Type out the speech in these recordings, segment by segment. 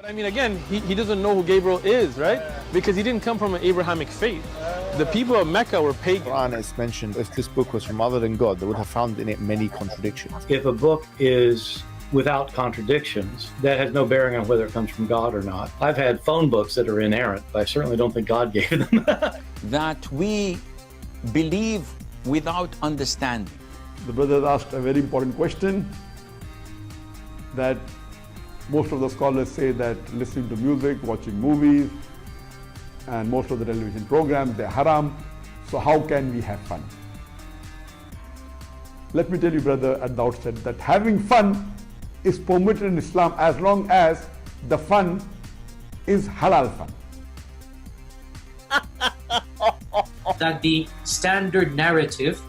I mean, again, he doesn't know who Gabriel is, right? Because he didn't come from an Abrahamic faith. The people of Mecca were pagan. Quran is mentioned, if this book was from other than God, they would have found in it many contradictions. If a book is without contradictions, that has no bearing on whether it comes from God or not. I've had phone books that are inerrant, but I certainly don't think God gave them. That we believe without understanding. The brother asked a very important question, that most of the scholars say that listening to music, watching movies, and most of the television programs, they're haram. So how can we have fun? Let me tell you, brother, at the outset, that having fun is permitted in Islam as long as the fun is halal fun. That the standard narrative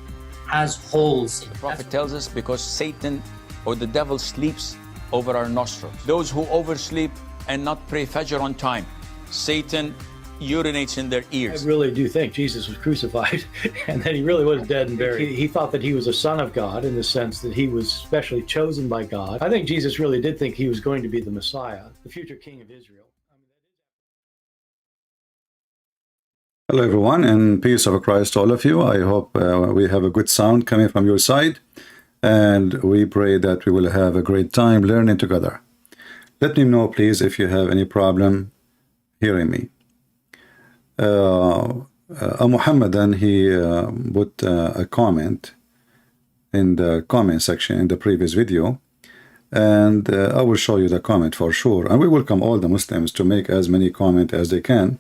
has holes in it. The Prophet tells us because Satan or the devil sleeps over our nostrils. Those who oversleep and not pray Fajr on time, Satan urinates in their ears. I really do think Jesus was crucified and that he really was dead and buried. He thought that he was a son of God in the sense that he was specially chosen by God. I think Jesus really did think he was going to be the Messiah, the future king of Israel. Hello everyone, and peace of Christ to all of you. I hope we have a good sound coming from your side, and we pray that we will have a great time learning together. Let me know please if you have any problem hearing me. Muhammadan, he put a comment in the comment section in the previous video, and I will show you the comment for sure, and we welcome all the Muslims to make as many comments as they can.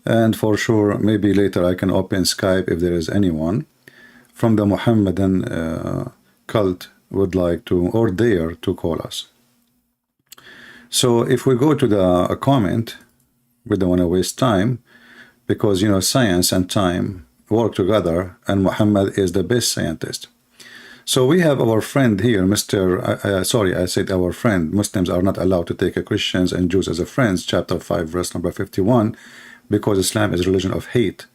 And for sure, maybe later I can open Skype if there is anyone from the Muhammadan cult would like to or dare to call us. So if we go to the comment, we don't want to waste time, because you know science and time work together, and Muhammad is the best scientist. So we have our friend here, sorry, I said our friend. Muslims are not allowed to take Christians and Jews as a friends, chapter 5, verse number 51. Because Islam is a religion of hate,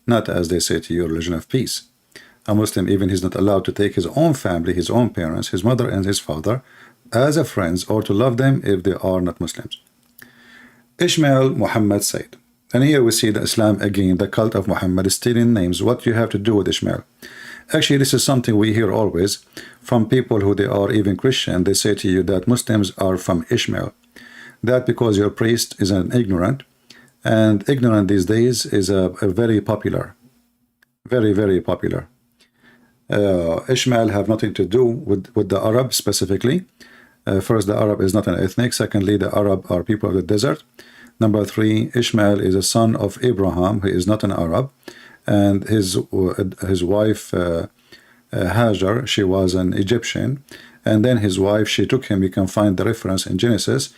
not as they say to you, a religion of peace. A Muslim, even he's not allowed to take his own family, his own parents, his mother and his father as a friends, or to love them if they are not Muslims. Ishmael Muhammad said, and here we see the Islam again, the cult of Muhammad is stealing names. What do you have to do with Ishmael? Actually, this is something we hear always from people who they are even Christian. They say to you that Muslims are from Ishmael. That because your priest is an ignorant, and ignorant these days is a very popular, very popular. Ishmael have nothing to do with the Arab specifically. First, the Arab is not an ethnic. Secondly, the Arab are people of the desert. Number 3, Ishmael is a son of Abraham, who is not an Arab, and his wife Hajar, she was an Egyptian, and then his wife, she took him. You can find the reference in Genesis.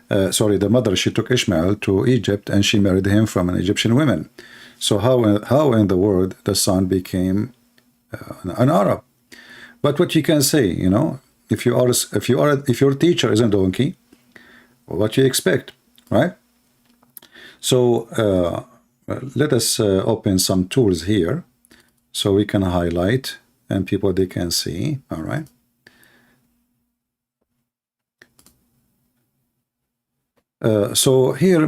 The mother, she took Ishmael to Egypt and she married him from an Egyptian woman. So how in the world the son became an Arab? But what you can say, you know, if your teacher is a donkey, what you expect, right? So let us open some tools here so we can highlight and people they can see. All right. So here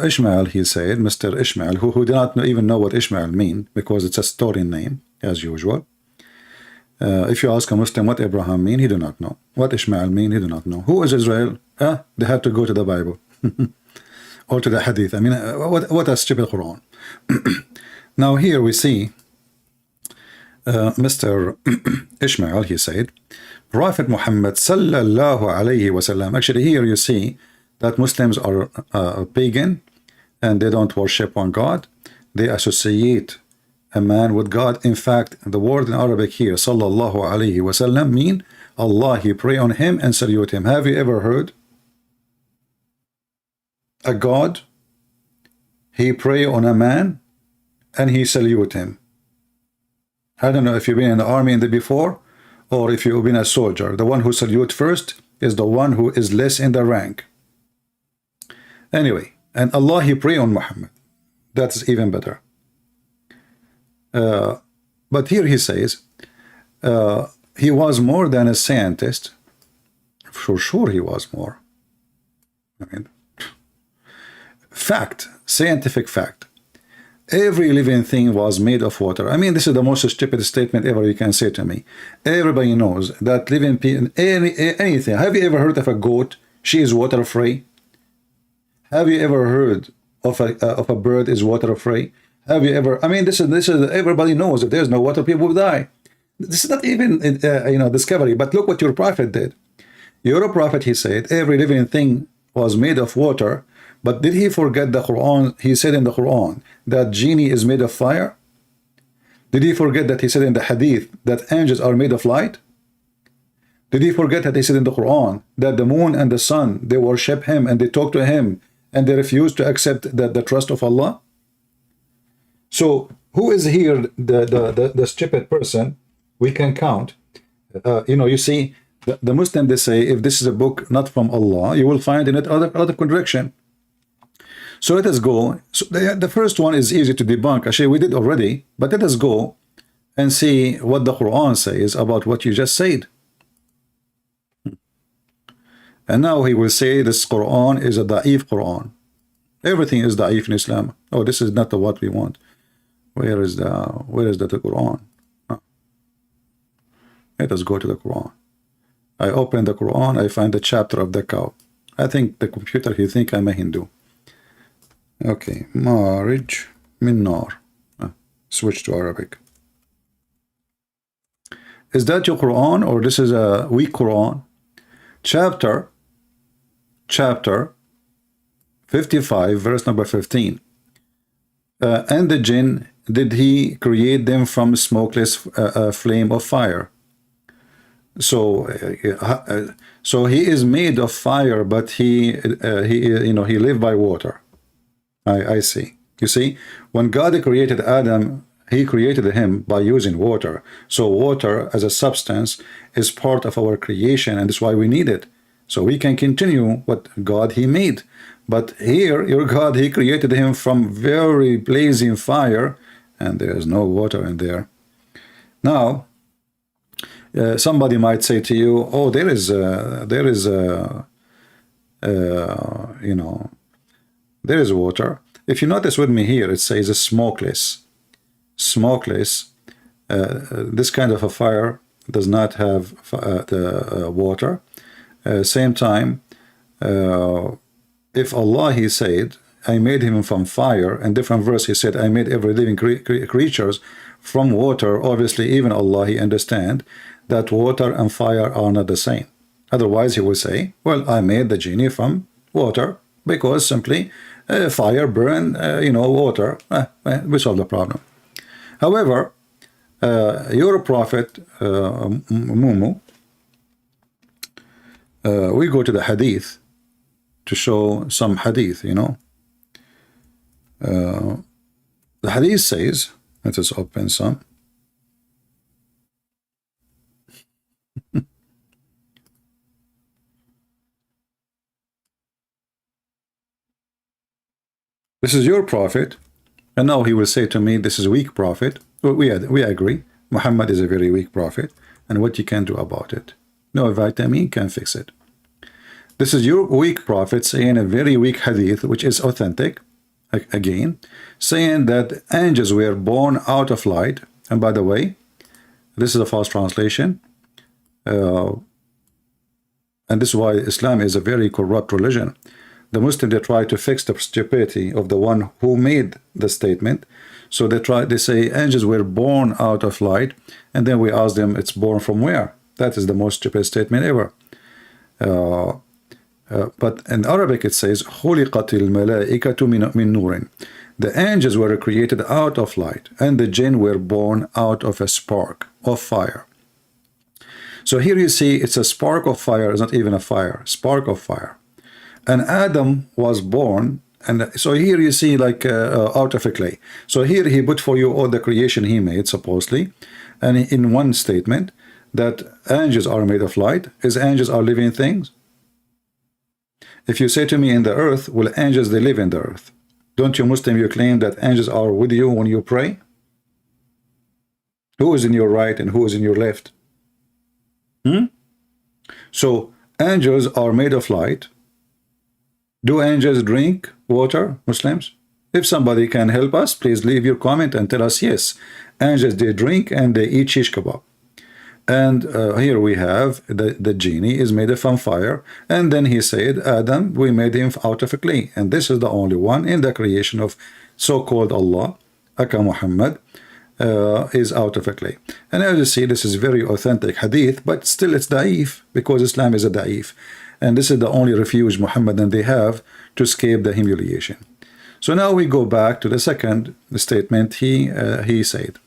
Ishmael, he said, Mr. Ishmael, who did not even know what Ishmael mean, because it's a story name as usual. If you ask a Muslim what Abraham mean, he do not know. What Ishmael mean, he do not know. Who is Israel? They have to go to the Bible or to the Hadith. I mean, what a stupid Quran. Now here we see Mr. Ishmael, he said, Prophet Muhammad sallallahu alayhi wasallam. Actually here you see that Muslims are pagan and they don't worship one God. They associate a man with God. In fact, the word in Arabic here, sallallahu alayhi wasallam, mean Allah, he pray on him and salute him. Have you ever heard a God, he pray on a man and he salute him? I don't know if you've been in the army in the before, or if you've been a soldier. The one who salute first is the one who is less in the rank. Anyway, and Allah, he pray on Muhammad. That's even better. But here he says, he was more than a scientist. For sure he was more. I mean, fact, scientific fact. Every living thing was made of water. I mean, this is the most stupid statement ever you can say to me. Everybody knows that living anything. Have you ever heard of a goat? She is water free. Have you ever heard of a bird is water free? Have you ever? I mean, this is everybody knows if there's no water, people will die. This is not even discovery. But look what your prophet did. Your prophet, he said, every living thing was made of water. But did he forget the Quran? He said in the Quran that genie is made of fire. Did he forget that he said in the Hadith that angels are made of light? Did he forget that he said in the Quran that the moon and the sun, they worship him and they talk to him and they refuse to accept the trust of Allah? So who is here the stupid person? We can count. You see, the Muslim, they say, if this is a book not from Allah, you will find in it other contradiction. So let us go. So the first one is easy to debunk. Actually, we did already, but let us go and see what the Quran says about what you just said. And now he will say this Quran is a da'if Quran. Everything is da'if in Islam. Oh, this is not what we want. Where is the Quran? Let us go to the Quran. I open the Quran, I find the chapter of the cow. I think the computer, he think I'm a Hindu. Okay, Marij min nar. Switch to Arabic. Is that your Quran or this is a weak Quran? Chapter 55, verse number 15. And the jinn, did he create them from smokeless flame of fire? So he is made of fire, but he lived by water. I see. You see, when God created Adam, he created him by using water. So water as a substance is part of our creation, and that's why we need it. So we can continue what God he made. But here, your God, he created him from very blazing fire, and there is no water in there. Now, somebody might say to you, oh, there is water. If you notice with me here, it says a smokeless. Smokeless. This kind of a fire does not have the water. Same time, if Allah, he said, I made him from fire, and different verse he said, I made every living creatures from water. Obviously, even Allah, he understand that water and fire are not the same. Otherwise, he will say, well, I made the genie from water, because simply fire burn, water. We solve the problem. However, your prophet, Mumu, we go to the hadith to show some hadith, The hadith says, let us open some. This is your prophet, and now he will say to me, this is a weak prophet. Well, we agree. Muhammad is a very weak prophet, and what you can do about it? No vitamin can fix it. This is your weak prophet saying a very weak hadith, which is authentic, again, saying that angels were born out of light. And by the way, this is a false translation. And this is why Islam is a very corrupt religion. The Muslims, they try to fix the stupidity of the one who made the statement. So they say angels were born out of light, and then we ask them, it's born from where? That is the most stupid statement ever. But in Arabic it says, خُلِقَتِ الْمَلَائِكَةُ مِنْ نُورٍ. The angels were created out of light, and the jinn were born out of a spark of fire. So here you see it's a spark of fire, it's not even a fire, spark of fire. And Adam was born, and so here you see like out of a clay. So here he put for you all the creation he made, supposedly, and in one statement that angels are made of light. Is angels are living things? If you say to me in the earth, well, angels, they live in the earth. Don't you Muslim, you claim that angels are with you when you pray? Who is in your right and who is in your left? So angels are made of light. Do angels drink water, Muslims? If somebody can help us, please leave your comment and tell us yes. Angels, they drink and they eat shish kebab. And here we have the genie is made from fire. And then he said, Adam, we made him out of clay. And this is the only one in the creation of so-called Allah, Aka Muhammad, is out of clay. And as you see, this is very authentic hadith, but still it's da'if, because Islam is a da'if. And this is the only refuge Muhammad and they have to escape the humiliation. So now we go back to the second statement he said.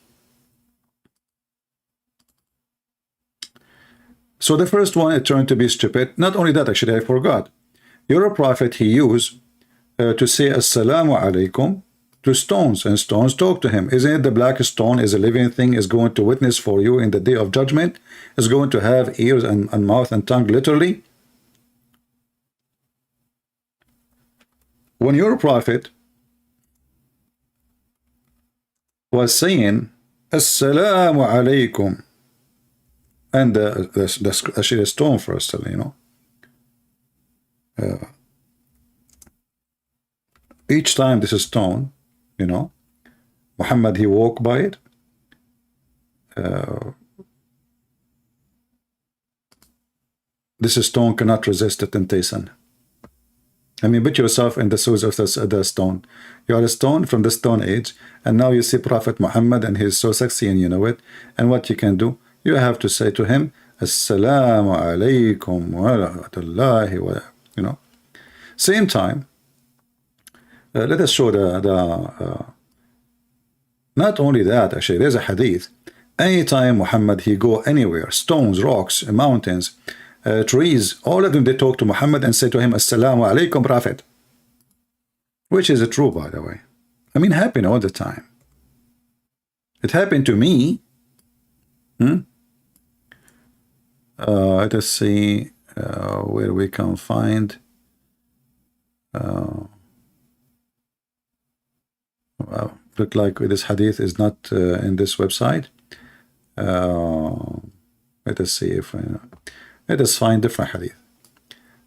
So the first one, it turned to be stupid. Not only that, actually, I forgot. You're a prophet, he used to say Assalamu alaikum to stones, and stones talk to him. Isn't it the black stone is a living thing, is going to witness for you in the day of judgment, is going to have ears and mouth and tongue, literally? When your prophet was saying Assalamu alaikum, and actually the stone first, you know, each time this is stone, you know, Muhammad, he walked by it. This stone cannot resist the temptation. I mean, put yourself in the shoes of the stone. You are a stone from the Stone Age, and now you see Prophet Muhammad, and he's so sexy, and you know it. And what you can do, you have to say to him, Assalamu alaikum wa rahmatullahi wa, you know. Same time, let us show not only that, actually, there's a hadith. Anytime Muhammad, he go anywhere, stones, rocks, mountains, trees, all of them, they talk to Muhammad and say to him, Assalamu alaikum, Prophet. Which is true, by the way. I mean, happen all the time. It happened to me. Let us see where we can find. Well, look like this hadith is not in this website. Let us see if let us find different hadith.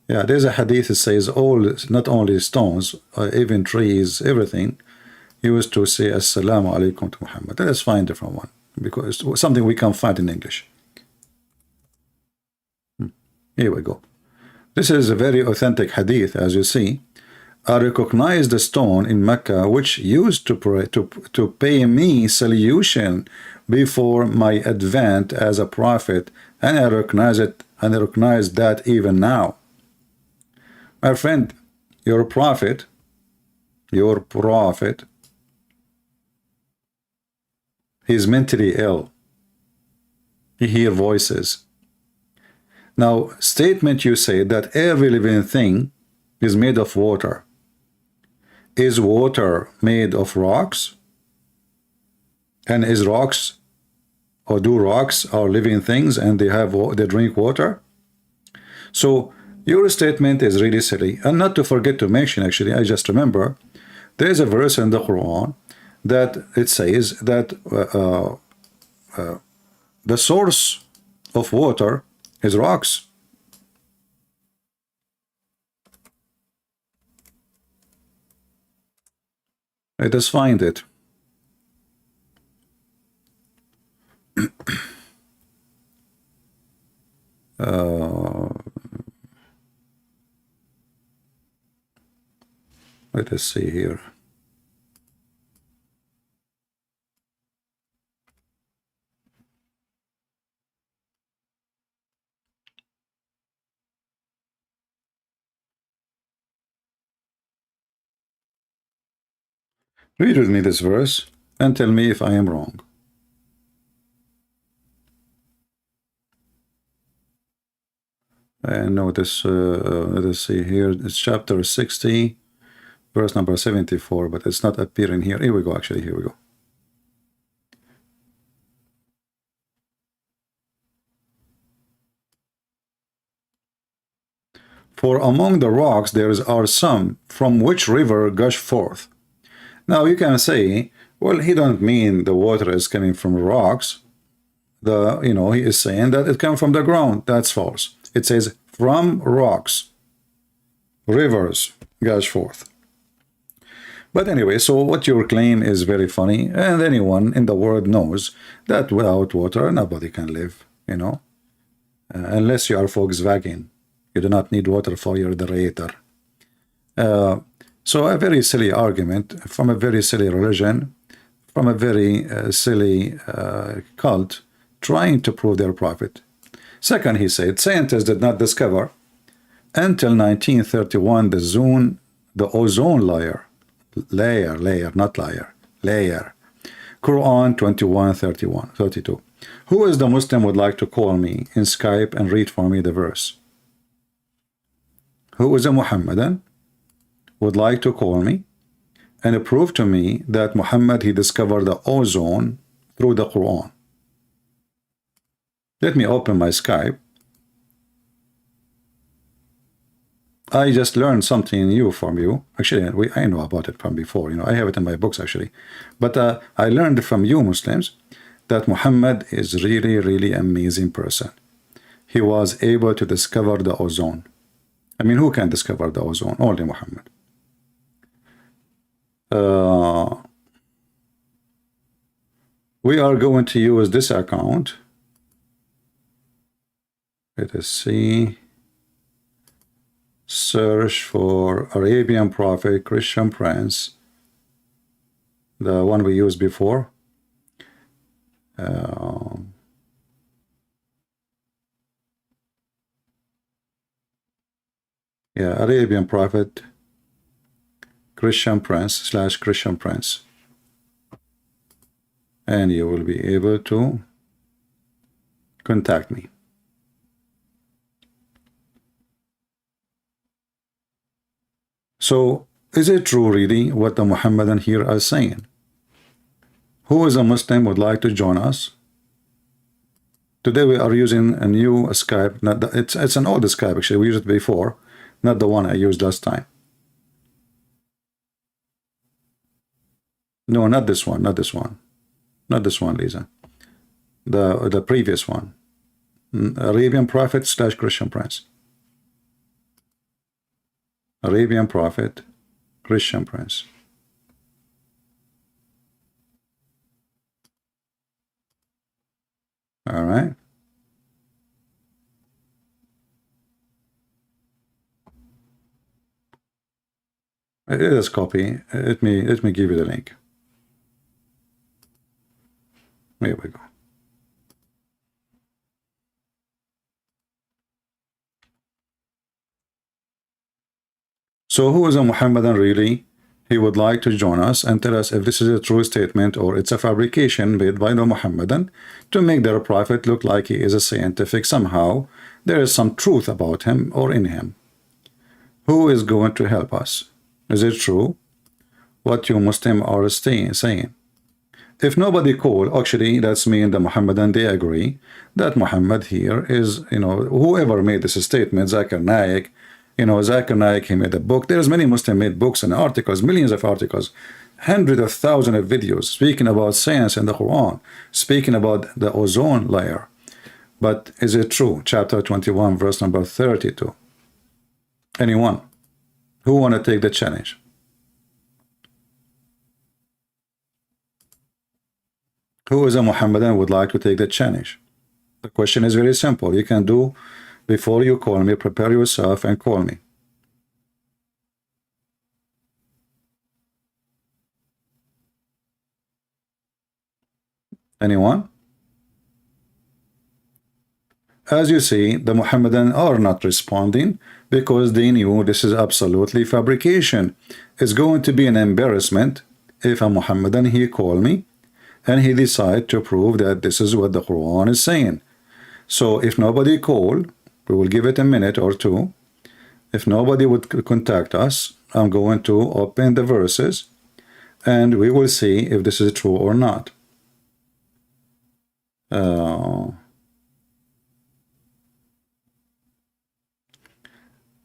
Yeah, there's a hadith that says all, not only stones, even trees, everything, used to say Assalamu alaikum to Muhammad. Let us find a different one, because it's something we can find in English. Here we go. This is a very authentic hadith, as you see. I recognize the stone in Mecca which used to pray, to pay me salutation before my advent as a prophet, and I recognize it, and I recognize that even now. My friend, your prophet, he's mentally ill. He hears voices. Now, statement you say that every living thing is made of water. Is water made of rocks? And is rocks, or do rocks are living things and they drink water? So your statement is really silly. And not to forget to mention, actually, I just remember, there is a verse in the Quran that it says that the source of water is rocks. Let us find it. Let us see here. Read with me this verse and tell me if I am wrong. And notice, let us see here, it's chapter 60, verse number 74, but it's not appearing here. Here we go, actually, here we go. For among the rocks there are some from which river gush forth. Now you can say, well, he don't mean the water is coming from rocks. He is saying that it comes from the ground. That's false. It says from rocks, rivers gush forth. But anyway, so what your claim is very funny, and anyone in the world knows that without water nobody can live, you know, unless you are Volkswagen. You do not need water for your generator. So a very silly argument from a very silly religion, from a very silly cult, trying to prove their prophet. Second, he said, scientists did not discover until 1931 the ozone layer, not liar, layer. Quran 21:32. Who is the Muslim would like to call me in Skype and read for me the verse? Who is a Muhammadan would like to call me and prove to me that Muhammad, he discovered the ozone through the Quran? Let me open my Skype. I just learned something new from you. Actually, I know about it from before. You know, I have it in my books actually. But I learned from you Muslims that Muhammad is really, really amazing person. He was able to discover the ozone. I mean, who can discover the ozone? Only Muhammad. We are going to use this account. Let us see. Search for Arabian Prophet, Christian Prince, the one we used before. Yeah, Arabian Prophet, Christian Prince / Christian Prince. And you will be able to contact me. So, is it true really what the Muhammadan here are saying? Who is a Muslim would like to join us? Today we are using a new Skype. Not the, it's an old Skype actually. We used it before, not the one I used last time. No, not this one. Not this one. Not this one, Lisa. The previous one. Arabian Prophet / Christian Prince. Arabian Prophet, Christian Prince. All right. It is copy. Let me give you the link. Here we go. So who is a Muhammadan really? He would like to join us and tell us if this is a true statement or it's a fabrication made by the Muhammadan to make their prophet look like he is a scientific somehow. There is some truth about him or in him. Who is going to help us? Is it true what you Muslim are saying? If nobody call, actually that's mean the Muhammadan, they agree that Muhammad here is, you know, whoever made this statement, Zakir Naik, you know, Zakir Naik, he made a book. There's many Muslim made books and articles, millions of articles, hundreds of thousands of videos speaking about science and the Quran, speaking about the ozone layer. But is it true? Chapter 21, verse number 32. Anyone who want to take the challenge? Who is a Muhammadan would like to take the challenge? The question is very simple. You can do before you call me, prepare yourself and call me. Anyone? As you see, the Muhammadan are not responding because they knew this is absolutely fabrication. It's going to be an embarrassment if a Muhammadan he call me and he decide to prove that this is what the Quran is saying. So if nobody call, we will give it a minute or two. If nobody would contact us, I'm going to open the verses and we will see if this is true or not.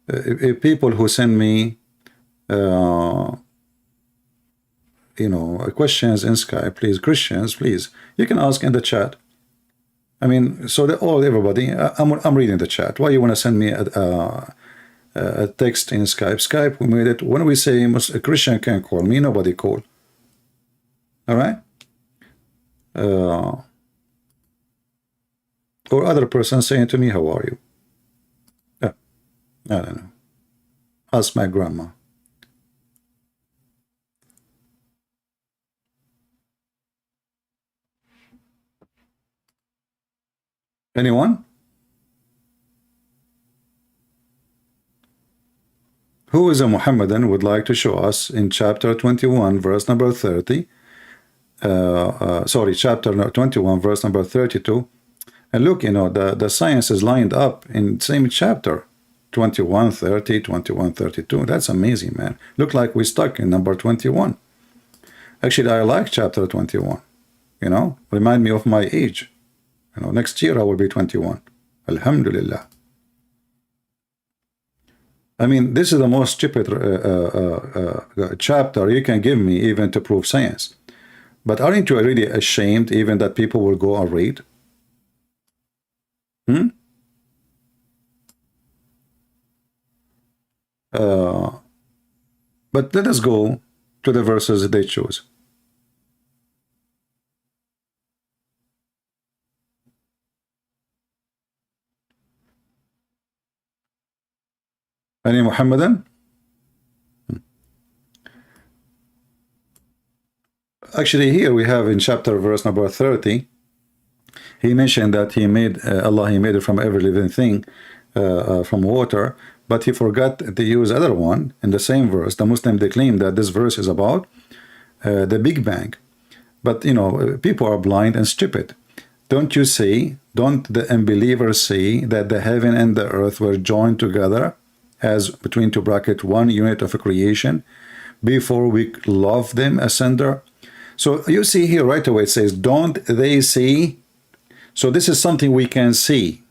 If people who send me you know, questions in Skype, please, Christians, please, you can ask in the chat. I mean, so that everybody, I'm reading the chat. Why you want to send me a text in Skype. We made it. When we say a Christian can call me, nobody call. All right? Or other person saying to me, how are you? Yeah, I don't know. Ask my grandma. Anyone? Who is a Muhammadan would like to show us in chapter 21, verse number 30, chapter 21, verse number 32. And look, you know, the science is lined up in the same chapter, 21, 30, 21, 32. That's amazing, man. Look like we're stuck in number 21. Actually, I like chapter 21, you know, remind me of my age. You know, next year I will be 21. Alhamdulillah. I mean, this is the most stupid chapter you can give me even to prove science. But aren't you really ashamed even that people will go and read? But let us go to the verses they choose. Any Muhammadan? Actually, here we have in chapter verse number 30, he mentioned that he made Allah, he made it from every living thing, from water, but he forgot to use other one in the same verse. The Muslim, they claim that this verse is about the Big Bang. But, you know, people are blind and stupid. Don't you see, don't the unbelievers see that the heaven and the earth were joined together as between two brackets one unit of a creation before we love them asunder? So you see here right away it says, don't they see? So this is something we can see.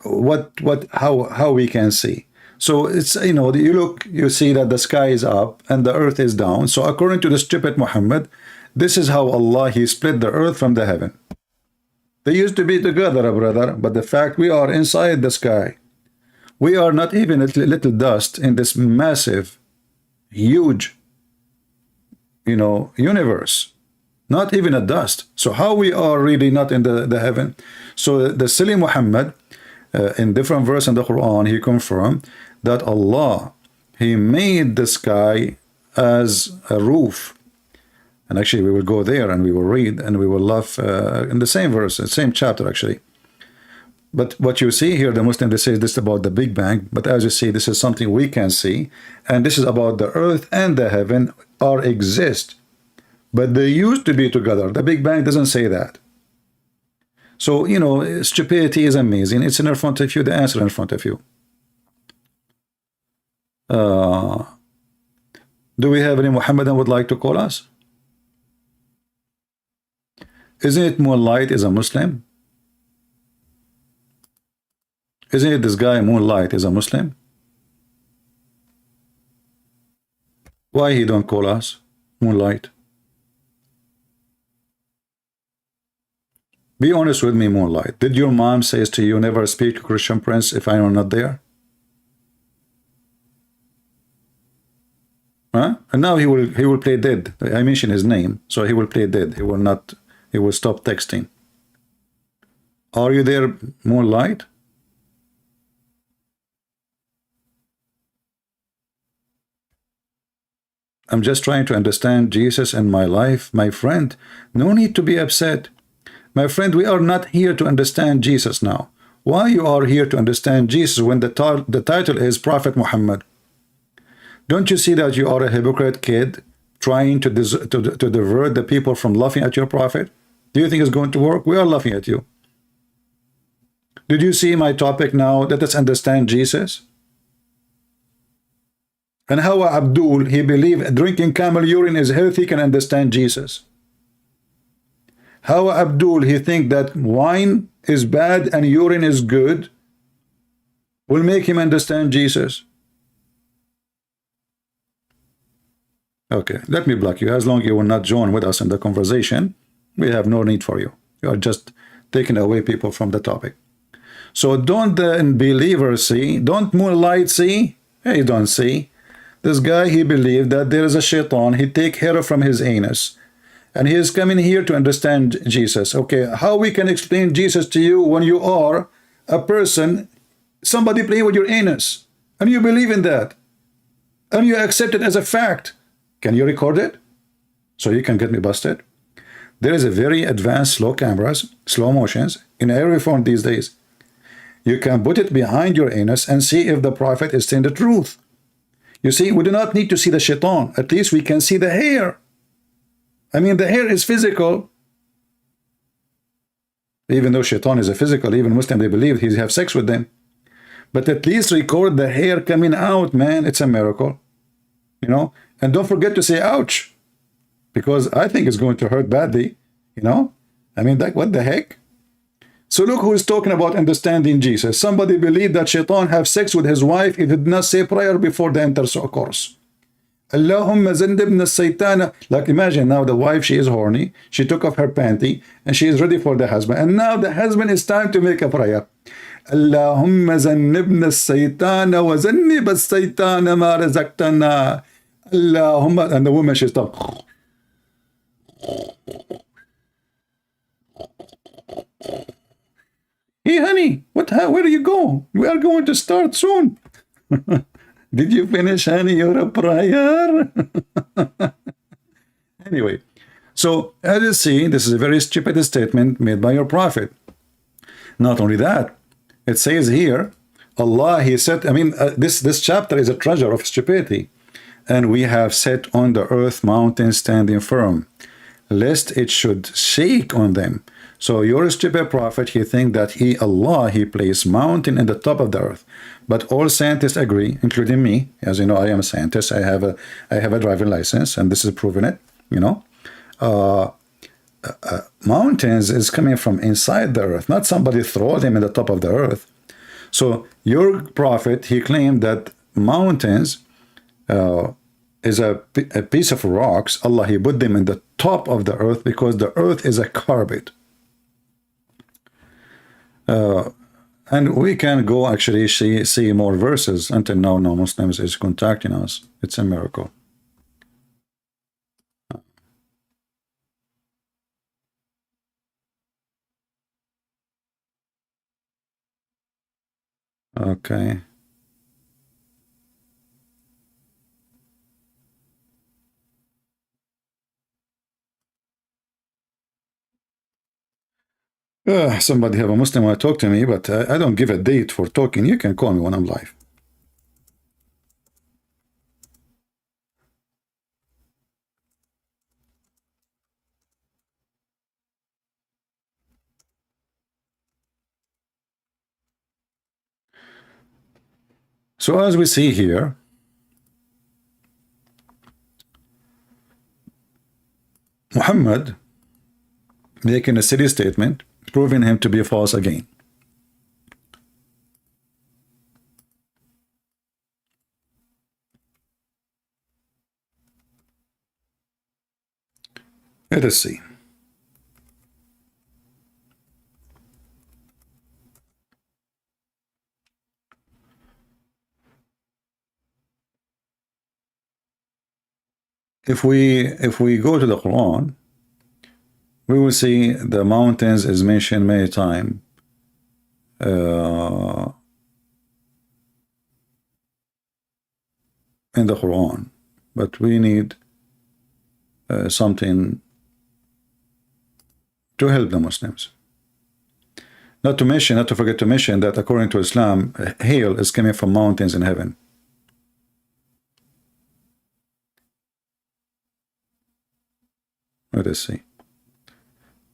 How we can see? So it's, you know, you look, you see that the sky is up and the earth is down. So according to the stupid Muhammad, this is how Allah, he split the earth from the heaven. They used to be together, brother, but the fact we are inside the sky. We are not even a little dust in this massive, huge, you know, universe. Not even a dust. So how we are really not in the heaven? So the silly Muhammad, in different verse in the Quran, he confirmed that Allah, he made the sky as a roof. And actually we will go there and we will read and we will laugh in the same verse, the same chapter actually. But what you see here, the Muslim, they say this about the Big Bang, but as you see, this is something we can see, and this is about the earth and the heaven are exist, but they used to be together. The Big Bang doesn't say that. So, you know, stupidity is amazing. It's in front of you, the answer in front of you. Do we have any Muhammadan would like to call us? Isn't it Moonlight is a Muslim? Isn't it this guy Moonlight is a Muslim? Why he don't call us Moonlight? Be honest with me, Moonlight. Did your mom says to you, never speak to Christian Prince if I am not there? Huh? And now he will play dead. I mentioned his name, so he will play dead. He will not. He will stop texting. Are you there, Moonlight? I'm just trying to understand Jesus in my life, my friend. No need to be upset. My friend, we are not here to understand Jesus now. Why you are here to understand Jesus when the title is Prophet Muhammad? Don't you see that you are a hypocrite kid trying to divert the people from laughing at your prophet? Do you think it's going to work? We are laughing at you. Did you see my topic now? Let us understand Jesus. And how Abdul, he believed drinking camel urine is healthy, can understand Jesus. How Abdul, he think that wine is bad and urine is good, will make him understand Jesus. Okay, let me block you. As long as you will not join with us in the conversation, we have no need for you. You are just taking away people from the topic. So don't the unbelievers see? Don't moonlight see? Hey, don't see. This guy, he believed that there is a shaitan. He take hair from his anus. And he is coming here to understand Jesus. Okay, how we can explain Jesus to you when you are a person, somebody playing with your anus, and you believe in that, and you accept it as a fact? Can you record it so you can get me busted? There is a very advanced slow cameras, slow motions in every phone these days. You can put it behind your anus and see if the prophet is saying the truth. You see, we do not need to see the shaitan. At least we can see the hair. I mean, the hair is physical. Even though shaitan is a physical, even Muslim, they believe he have sex with them. But at least record the hair coming out, man. It's a miracle. You know? And don't forget to say ouch. Because I think it's going to hurt badly. You know? I mean, like, what the heck? So look who is talking about understanding Jesus. Somebody believed that shaitan have sex with his wife. He did not say prayer before the intercourse. Allahumma zannibna as-saytana. Like, imagine now the wife, she is horny. She took off her panty and she is ready for the husband. And now the husband is time to make a prayer. Allahumma zannibna as-saytana wa zannib as-saytana ma razaqtana. Allahumma. And the woman, she's talking. Hey, honey, where do you go? We are going to start soon. Did you finish, honey, your prayer? Anyway, so as you see, this is a very stupid statement made by your prophet. Not only that, it says here, Allah, he said, I mean, this chapter is a treasure of stupidity. And we have set on the earth mountains standing firm, lest it should shake on them. So your stupid prophet, he think that Allah, he placed mountain in the top of the earth. But all scientists agree, including me. As you know, I am a scientist. I have a driving license, and this is proving it. You know, mountains is coming from inside the earth, not somebody throw them in the top of the earth. So your prophet, he claimed that mountains is a piece of rocks. Allah, he put them in the top of the earth because the earth is a carpet. And we can go actually see more verses. Until now, no Muslims is contacting us. It's a miracle. Okay. Somebody have a Muslim want to talk to me, but I don't give a date for talking. You can call me when I'm live. So as we see here, Muhammad making a silly statement, proving him to be false again. Let us see. If we go to the Quran, we will see the mountains is mentioned many times. In the Quran, but we need something to help the Muslims. Not to forget to mention that according to Islam, hail is coming from mountains in heaven. Let us see.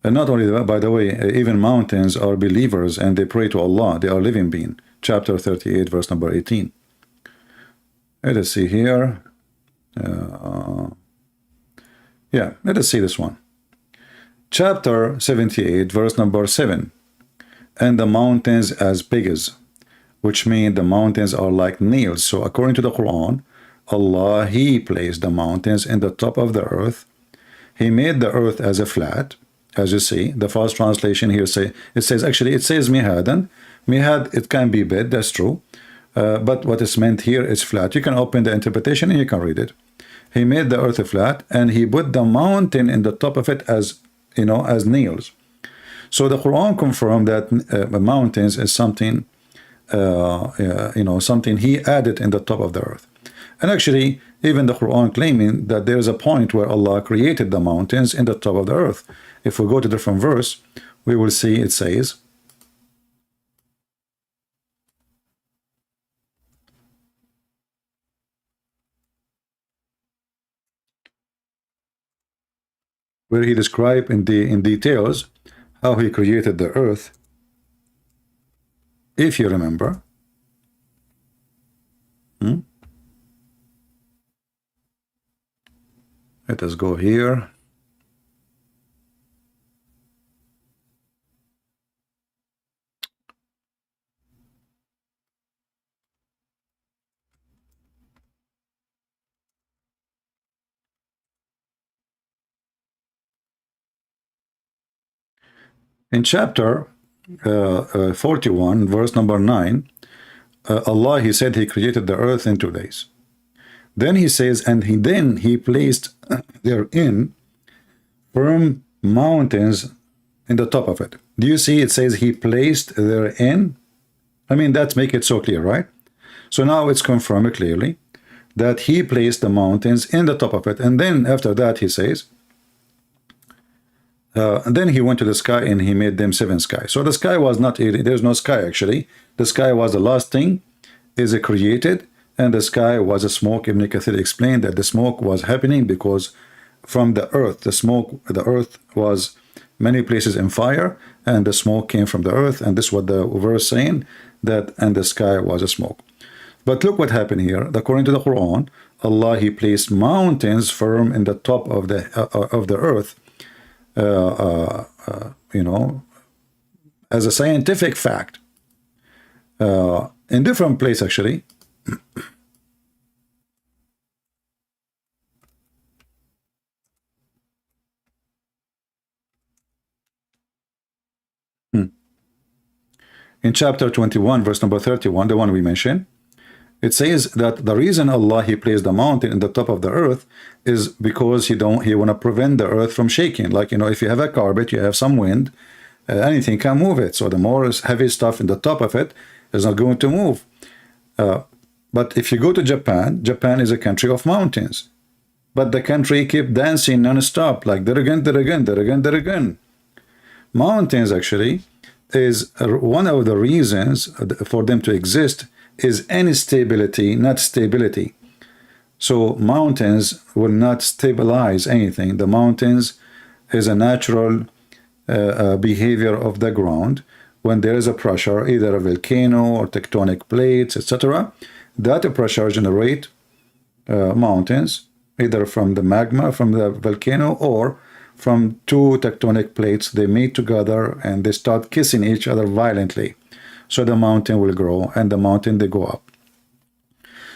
And not only that, by the way, even mountains are believers and they pray to Allah. They are living beings. Chapter 38, verse number 18. Let us see here. Yeah, let us see this one. Chapter 78, verse number 7. And the mountains as pigs, which mean the mountains are like nails. So according to the Quran, Allah, he placed the mountains in the top of the earth. He made the earth as a flat. As you see, the false translation here it says mihadan, Mihad, it can be bed, that's true. But what is meant here is flat. You can open the interpretation and you can read it. He made the earth flat and he put the mountain in the top of it as, you know, as nails. So the Quran confirmed that mountains is something, you know, something he added in the top of the earth. And actually, even the Quran claiming that there is a point where Allah created the mountains in the top of the earth. If we go to different verse, we will see it says, where he described in details how he created the earth. If you remember, let us go here. In chapter 41, verse number 9, Allah, he said he created the earth in 2 days. Then he says, and then he placed therein firm mountains in the top of it. Do you see it says he placed therein? I mean, that make it so clear, right? So now it's confirmed clearly that he placed the mountains in the top of it. And then after that he says, and then he went to the sky and he made them 7 skies. So the sky was not, there's no sky actually. The sky was the last thing is created, and the sky was a smoke. Ibn Kathir explained that the smoke was happening because from the earth, the earth was many places in fire, and the smoke came from the earth, and this is what the verse saying, that and the sky was a smoke. But look what happened here. According to the Quran, Allah, he placed mountains firm in the top of the earth, you know, as a scientific fact, in different place actually. In chapter 21, verse number 31, the one we mentioned, it says that the reason Allah, he placed the mountain in the top of the earth is because he want to prevent the earth from shaking. Like, you know, if you have a carpet, you have some wind, anything can move it. So the more heavy stuff in the top of it is not going to move. But if you go to Japan, Japan is a country of mountains. But the country keep dancing non-stop, like dirigan, dirigan, dirigan, dirigan. Mountains actually is one of the reasons for them to exist is instability, not stability. So mountains will not stabilize anything. The mountains is a natural behavior of the ground. When there is a pressure, either a volcano or tectonic plates, etc., that pressure generate mountains, either from the magma from the volcano or from 2 tectonic plates. They meet together and they start kissing each other violently. So the mountain will grow, and the mountain they go up.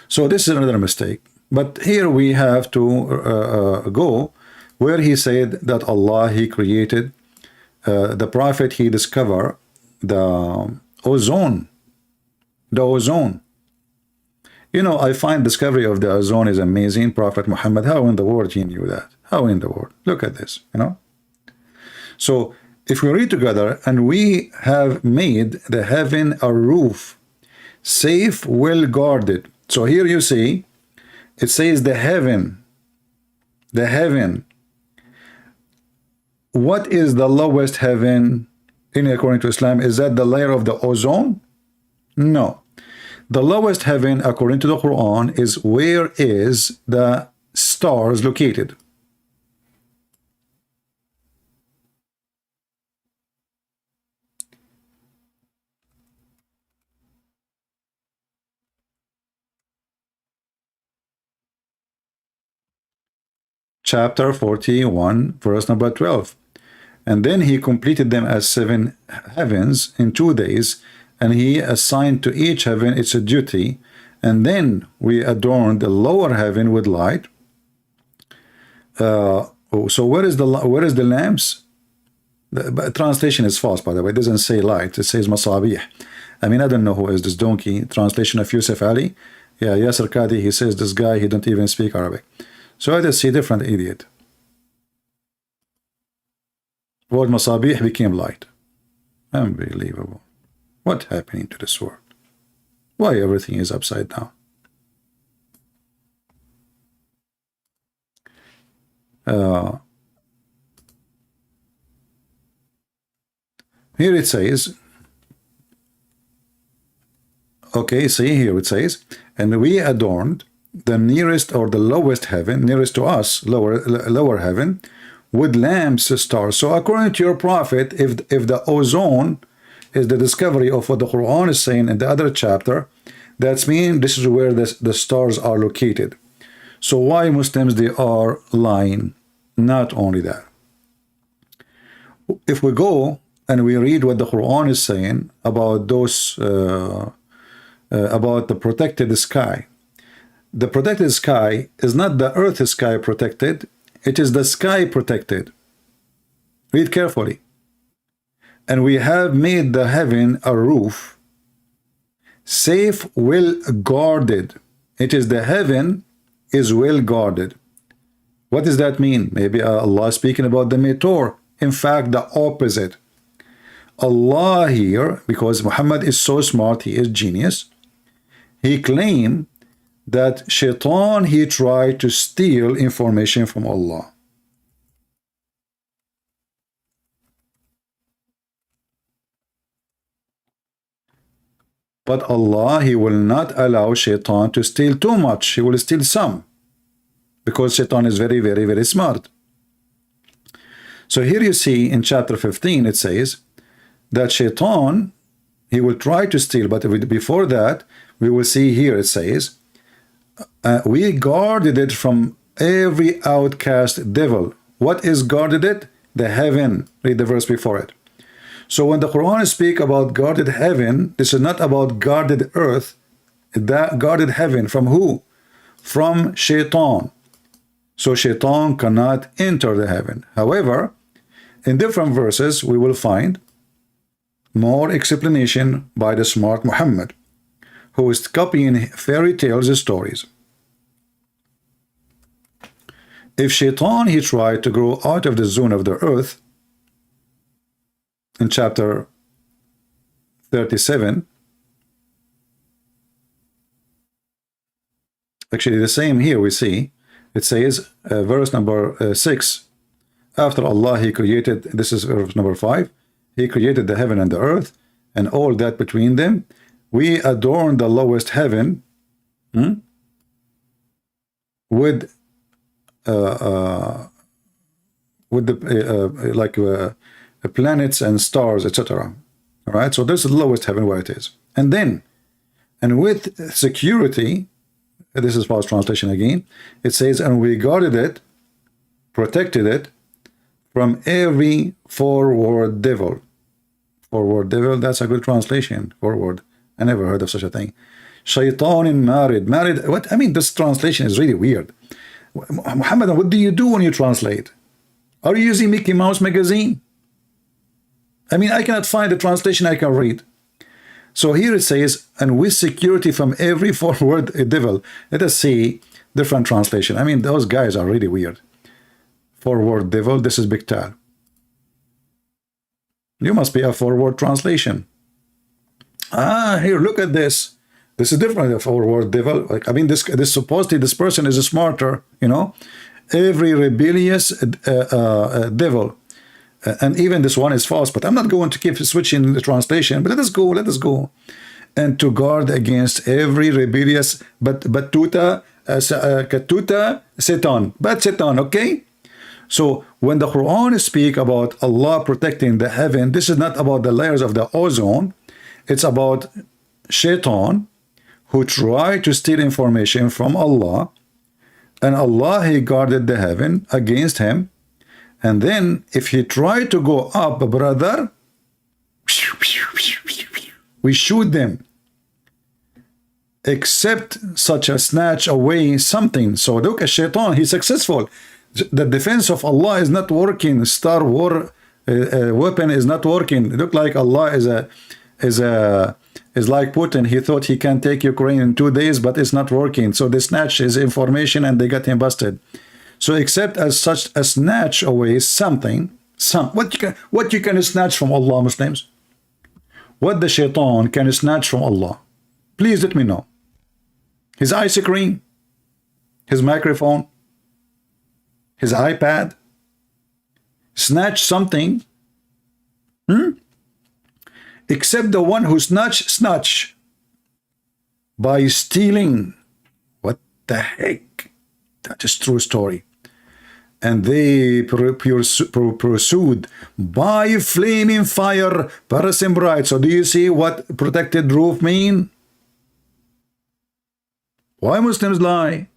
So this is another mistake. But here we have to go where he said that Allah, he created the prophet, he discovered the ozone. The ozone. You know, I find discovery of the ozone is amazing. Prophet Muhammad, how in the world he knew that? How in the world? Look at this, you know. So if we read together, and we have made the heaven a roof, safe, well guarded. So here you see, it says the heaven. The heaven. What is the lowest heaven according to Islam? Is that the layer of the ozone? No. The lowest heaven according to the Quran is where is the stars located. Chapter 41, verse number 12. And then he completed them as 7 heavens in 2 days, and he assigned to each heaven its duty, and then we adorned the lower heaven with light. So where is the lamps? The translation is false, by the way. It doesn't say light, it says masabih. I mean, I don't know who is this donkey. Translation of Yusuf Ali. Yeah, Yasser Qadi, he says this guy, he don't even speak Arabic. So I just see different idiot. Word Masabih became light. Unbelievable. What happening to this world? Why everything is upside down? Here it says, okay, see here it says, and we adorned the nearest or the lowest heaven, nearest to us, lower heaven, with lamps, stars. So according to your prophet, if the ozone is the discovery of what the Quran is saying in the other chapter, that's mean this is where the stars are located. So why Muslims, they are lying? Not only that, if we go and we read what the Quran is saying about those about the protected sky, the protected sky is not the earth sky protected, it is the sky protected. Read carefully. And we have made the heaven a roof, safe, well guarded. It is the heaven is well guarded. What does that mean? Maybe Allah speaking about the meteor. In fact, the opposite. Allah here, because Muhammad is so smart, he is genius, he claimed that Shaitan, he tried to steal information from Allah. But Allah, he will not allow Shaitan to steal too much. He will steal some. Because Shaitan is very, very, very smart. So here you see in chapter 15, it says that Shaitan, he will try to steal. But before that, we will see here, it says, we guarded it from every outcast devil. What is guarded it? The heaven. Read the verse before it. So when the Quran speaks about guarded heaven, this is not about guarded earth. That guarded heaven from who? From Shaitan. So Shaitan cannot enter the heaven. However, in different verses, we will find more explanation by the smart Muhammad, who is copying fairy tales stories. If Shaitan, he tried to grow out of the zone of the earth, in chapter 37, actually the same here we see, it says, verse number 6, after Allah, he created, this is verse number 5, he created the heaven and the earth, and all that between them. We adorn the lowest heaven with the planets and stars, etc. All right, so this is the lowest heaven where it is. And then, and with security, this is false translation again, it says, and we guarded it, protected it from every forward devil. Forward devil, that's a good translation. Forward. I never heard of such a thing. Shaitan married. Married, what? I mean, this translation is really weird. Muhammad, what do you do when you translate? Are you using Mickey Mouse magazine? I mean, I cannot find the translation I can read. So here it says, and with security from every forward devil. Let us see different translation. I mean, those guys are really weird. Forward devil, this is Biktal. You must be a forward translation. Ah, here, look at this. This is different. A forward devil. Like, I mean, this supposedly this person is smarter. You know, every rebellious devil. And even this one is false, but I'm not going to keep switching the translation. But let us go. And to guard against every rebellious, katuta, Satan, but Satan, okay? So when the Quran speaks about Allah protecting the heaven, this is not about the layers of the ozone. It's about Shaitan, who tried to steal information from Allah, and Allah, he guarded the heaven against him. And then if he tried to go up, brother, we shoot them, except such a snatch away something. So look at Shaitan, he's successful. The defense of Allah is not working. Star War weapon is not working. It look like Allah is is like Putin. He thought he can take Ukraine in 2 days, but it's not working. So they snatch his information and they got him busted. So except as such a snatch away something, what you can snatch from Allah, Muslims? What the shaitan can snatch from Allah? Please let me know. His ice cream, his microphone, his iPad. Snatch something. Except the one who snatch by stealing. What the heck? That is true story. And they pursued by flaming fire, Parasim bright. So do you see what protected roof mean? Why Muslims lie?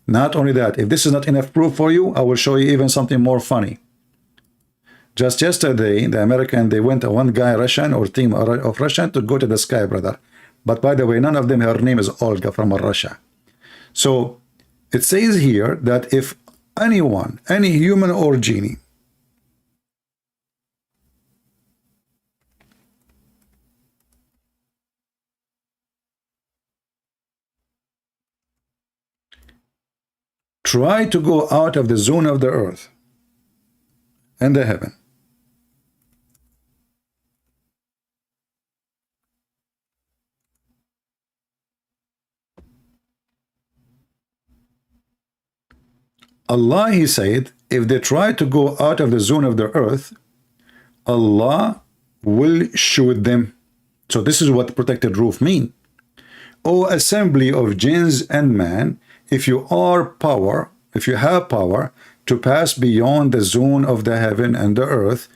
Not only that, if this is not enough proof for you, I will show you even something more funny. Just yesterday, the American, they went, one guy, Russian or team of Russian, to go to the sky, brother. But by the way, none of them, her name is Olga from Russia. So it says here that if anyone, any human or genie, try to go out of the zone of the earth and the heaven, Allah, he said, if they try to go out of the zone of the earth, Allah will shoot them. So this is what protected roof mean. O assembly of jinns and man, if you have power to pass beyond the zone of the heaven and the earth,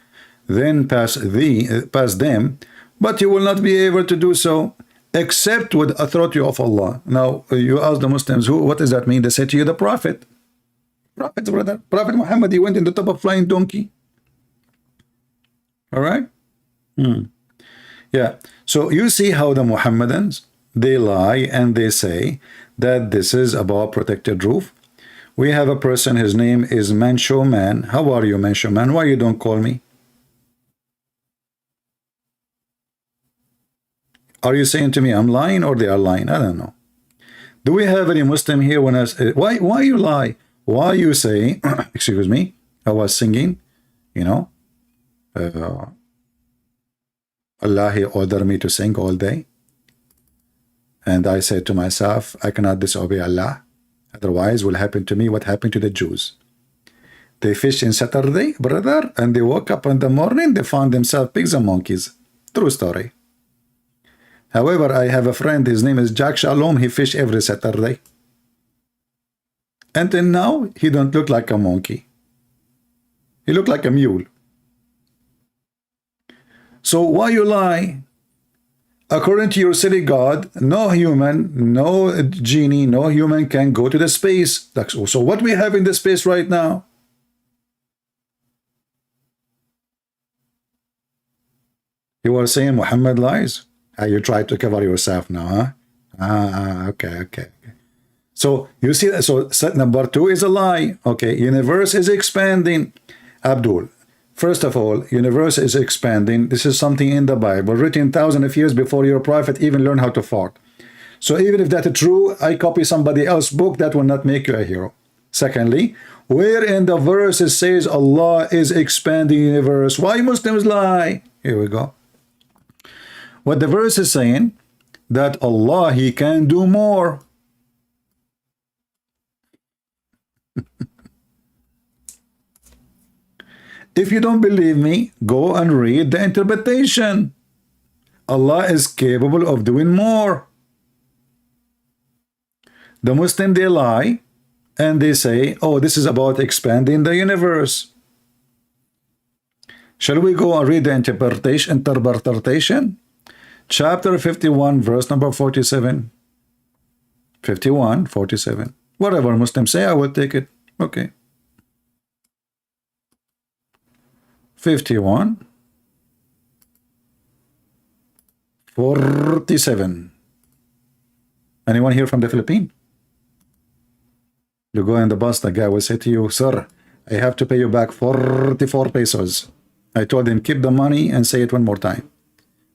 then pass them, but you will not be able to do so except with authority of Allah. Now you ask the Muslims, what does that mean? They say to you, the Prophet, brother, Prophet Muhammad, he went in the top of flying donkey. All right. Yeah. So you see how the Muhammadans, they lie and they say that this is about protected roof. We have a person, his name is Mancho Man. How are you, Mancho Man? Why you don't call me? Are you saying to me I'm lying or they are lying? I don't know. Do we have any Muslim here when I say, why you lie? Why you say, excuse me, I was singing, you know, Allah, he ordered me to sing all day. And I said to myself, I cannot disobey Allah. Otherwise, will happen to me what happened to the Jews. They fished in Saturday, brother, and they woke up in the morning, they found themselves pigs and monkeys. True story. However, I have a friend, his name is Jack Shalom, he fished every Saturday. Until now, he don't look like a monkey. He look like a mule. So why you lie? According to your silly God, no human, no genie, no human can go to the space. So what we have in the space right now? You were saying Muhammad lies? You try to cover yourself now, huh? Okay. So you see that. So set number 2 is a lie. Okay, universe is expanding. Abdul, first of all, universe is expanding. This is something in the Bible written thousands of years before your prophet even learned how to fart. So even if that is true, I copy somebody else's book, that will not make you a hero. Secondly, where in the verse it says Allah is expanding universe? Why Muslims lie? Here we go. What the verse is saying, that Allah, he can do more. If you don't believe me, go and read the interpretation. Allah is capable of doing more. The Muslim, they lie and they say, oh, this is about expanding the universe. Shall we go and read the interpretation? Chapter 51, verse number 47. 51, 47. Whatever Muslims say, I will take it. Okay. 51, 47. Anyone here from the Philippines? You go in the bus, the guy will say to you, sir, I have to pay you back 44 pesos. I told him, keep the money and say it one more time.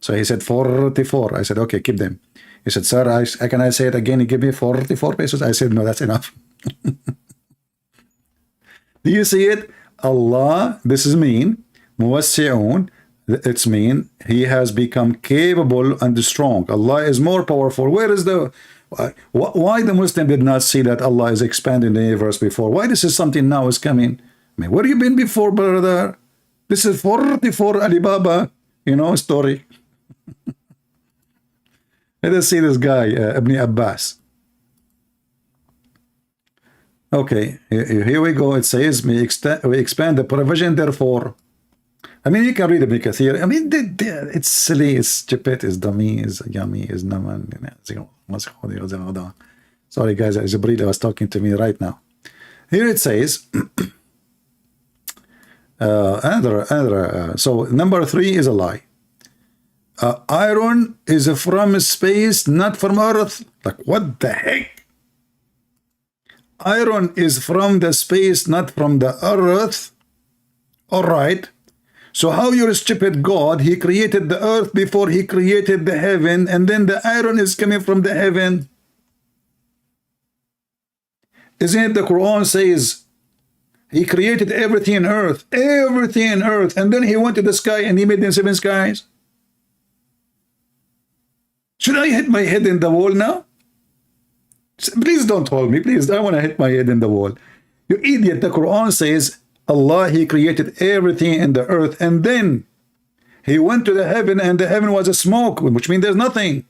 So he said 44. I said, okay, keep them. He said, sir, can I say it again? He gave me 44 pesos. I said, no, that's enough. Do you see it? Allah, this is mean. Muwassi'un, it's mean. He has become capable and strong. Allah is more powerful. Where is the... Why the Muslim did not see that Allah is expanding the universe before? Why this is something now is coming? I mean, where you been before, brother? This is 44 Alibaba, story. Let us see this guy, Ibn Abbas. Okay, here we go. It says, we expand the provision, therefore. I mean, you can read Ibn Kathir. I mean, it's silly, it's stupid, it's dummy, it's yummy, it's naman. Sorry, guys, Jibreel was talking to me right now. Here it says, so number 3 is a lie. Iron is from space, not from Earth. Like, what the heck? Iron is from the space, not from the Earth. All right. So how your stupid God, he created the earth before he created the heaven, and then the iron is coming from the heaven? Isn't it the Quran says he created everything in earth, and then he went to the sky and he made them 7 skies? Should I hit my head in the wall now? Please don't hold me, please. I want to hit my head in the wall. You idiot, the Quran says Allah, he created everything in the earth, and then he went to the heaven, and the heaven was a smoke, which means there's nothing.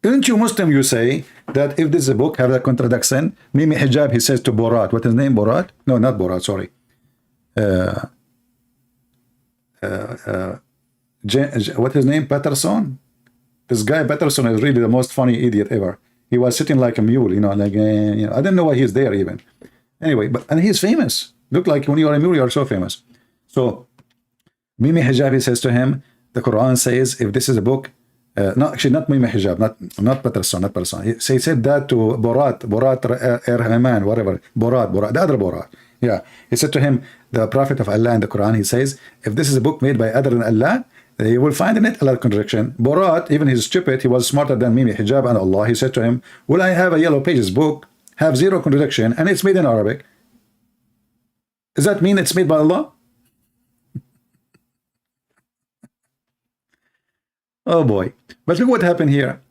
Isn't you Muslim, you say that if this is a book, have a contradiction? Mimi Hijab, he says to Borat, what is his name, Borat? No, not Borat, sorry. What is his name, Patterson? This guy Patterson is really the most funny idiot ever. He was sitting like a mule, like, I don't know why he's there even. Anyway, and he's famous. Look like when you are a mule, you are so famous. So, Mimi Hijab, he says to him, the Quran says, if this is a book, no, actually not Mimi Hijab, not Patterson, not Patterson. He said that to Borat Erhaman, whatever, Borat, the other Borat. Yeah, he said to him, the Prophet of Allah in the Quran, he says, if this is a book made by other than Allah, you will find in it a lot of contradiction. Borat, even he's stupid, he was smarter than Mimi Hijab and Allah. He said to him, will I have a Yellow Pages book, have 0 contradiction, and it's made in Arabic? Does that mean it's made by Allah? Oh boy. But look what happened here.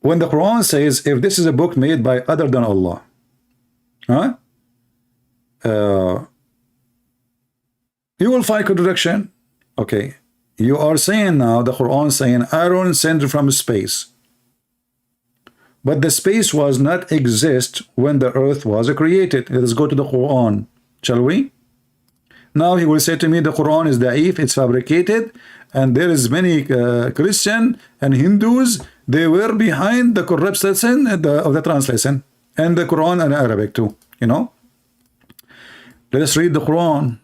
When the Quran says, if this is a book made by other than Allah, you will find contradiction. Okay. You are saying now, the Quran saying, iron sent from space. But the space was not exist when the earth was created. Let us go to the Quran, shall we? Now he will say to me, the Quran is da'if, it's fabricated, and there is many Christian and Hindus, they were behind the corrupt lesson of the translation, and the Quran and Arabic too, Let us read the Quran.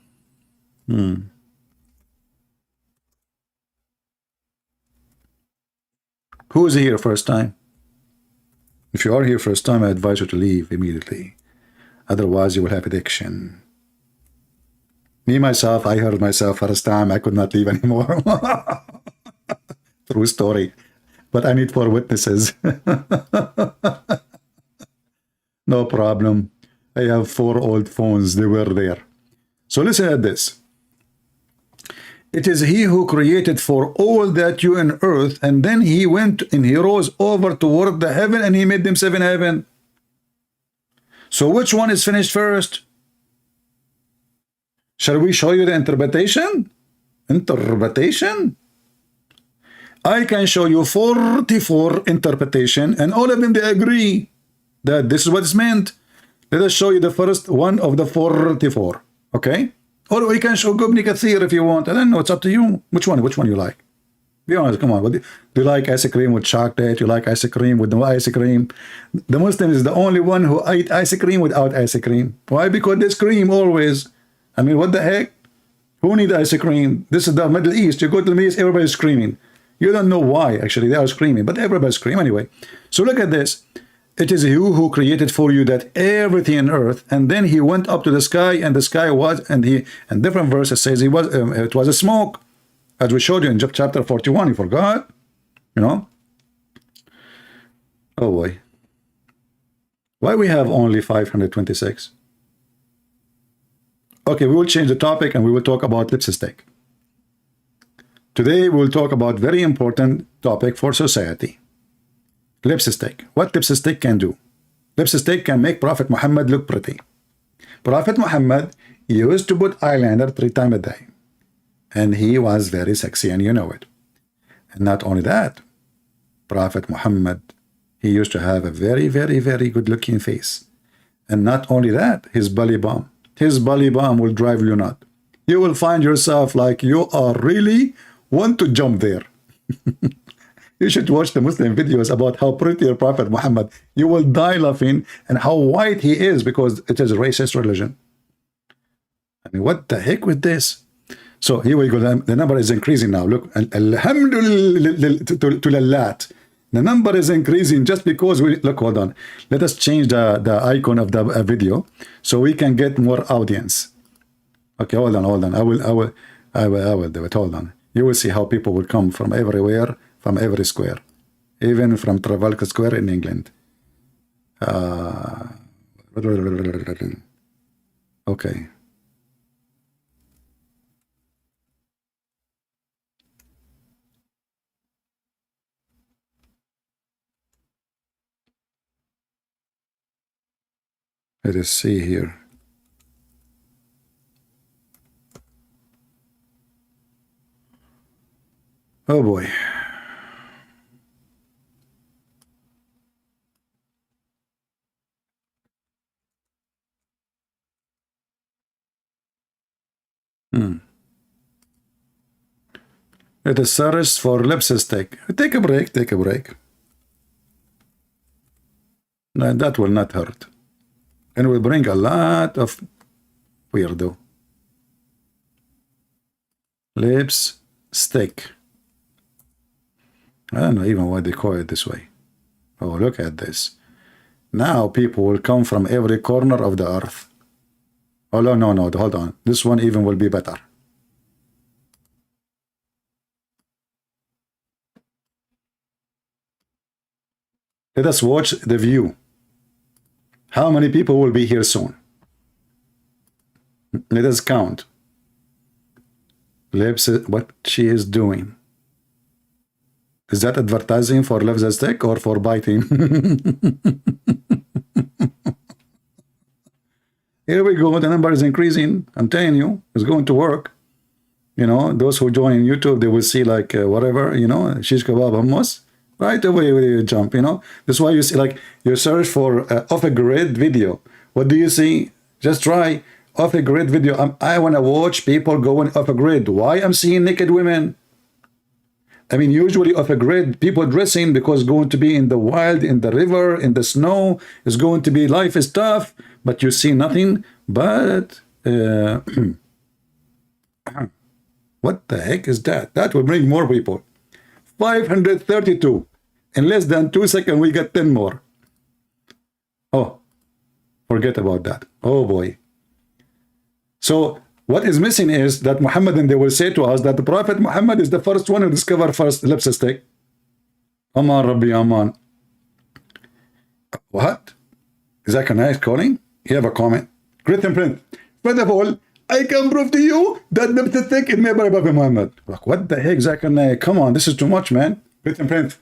Who is here first time? If you are here first time, I advise you to leave immediately. Otherwise, you will have addiction. Me, myself, I heard myself first time. I could not leave anymore. True story. But I need 4 witnesses. No problem. I have 4 old phones. They were there. So listen at this. It is he who created for all that you in earth, and then he went and he rose over toward the heaven, and he made them 7 heaven. So which one is finished first? Shall we show you the interpretation? Interpretation? I can show you 44 interpretation, and all of them, they agree that this is what is meant. Let us show you the first one of the 44. Okay? Or we can show Ibn Kathir if you want. I don't know. It's up to you. Which one you like? Be honest. Come on. Do you like ice cream with chocolate? You like ice cream with no ice cream? The Muslim is the only one who eat ice cream without ice cream. Why? Because there's cream always. I mean, what the heck? Who need ice cream? This is the Middle East. You go to the Middle East, everybody's screaming. You don't know why, actually. They are screaming, but everybody's screaming anyway. So look at this. It is you who created for you that everything on earth, and then he went up to the sky, and the sky was, and different verses says he was, it was a smoke, as we showed you in chapter 41. You forgot, you know? Oh boy, why we have only 526? Okay, we will change the topic and we will talk about lipstick. Today we will talk about very important topic for society. Lipstick. What lipstick can do? Lipstick can make Prophet Muhammad look pretty. Prophet Muhammad used to put eyeliner 3 times a day. And he was very sexy, and you know it. And not only that, Prophet Muhammad, he used to have a very, very, very good looking face. And not only that, his belly bump. His belly bump will drive you nuts. You will find yourself like you are really want to jump there. You should watch the Muslim videos about how pretty your Prophet Muhammad. You will die laughing, and how white he is, because it is a racist religion. I mean, what the heck with this? So here we go. The number is increasing now. Look, alhamdulillah. The number is increasing just because we look. Hold on. Let us change the icon of the video so we can get more audience. Okay, hold on. I will do it. Hold on. You will see how people will come from everywhere, from every square, even from Trafalgar Square in England. Okay. Let us see here. Oh boy. It is search for lipstick. Take a break, take a break. No, that will not hurt. And will bring a lot of weirdo. Lipstick. I don't know even why they call it this way. Oh, look at this. Now people will come from every corner of the earth. Oh, no, hold on. This one even will be better. Let us watch the view. How many people will be here soon? Let us count. What she is doing. Is that advertising for lipstick or for biting? Here we go. The number is increasing. I'm telling you, it's going to work. You know, those who join in YouTube, they will see like whatever, you know, shish kebab hummus. Right away you jump, you know. That's why you see, like, you search for off-a-grid video. What do you see? Just try off-a-grid video. I want to watch people going off-a-grid. Why I'm seeing naked women? I mean, usually off-a-grid, people dressing because going to be in the wild, in the river, in the snow. Is going to be, life is tough, but you see nothing but... what the heck is that? That will bring more people. 532. In less than 2 seconds, we got 10 more. Oh, forget about that. Oh boy. So what is missing is that Muhammad, and they will say to us that the Prophet Muhammad is the first one who discovered first lipstick. Aman Rabbi Aman. What? Is that a nice calling? You have a comment. Christian Prince. First of all, I can prove to you that lipstick is made by Prophet Muhammad. Like, what the heck, Zachariah? Come on, this is too much, man. Christian Prince.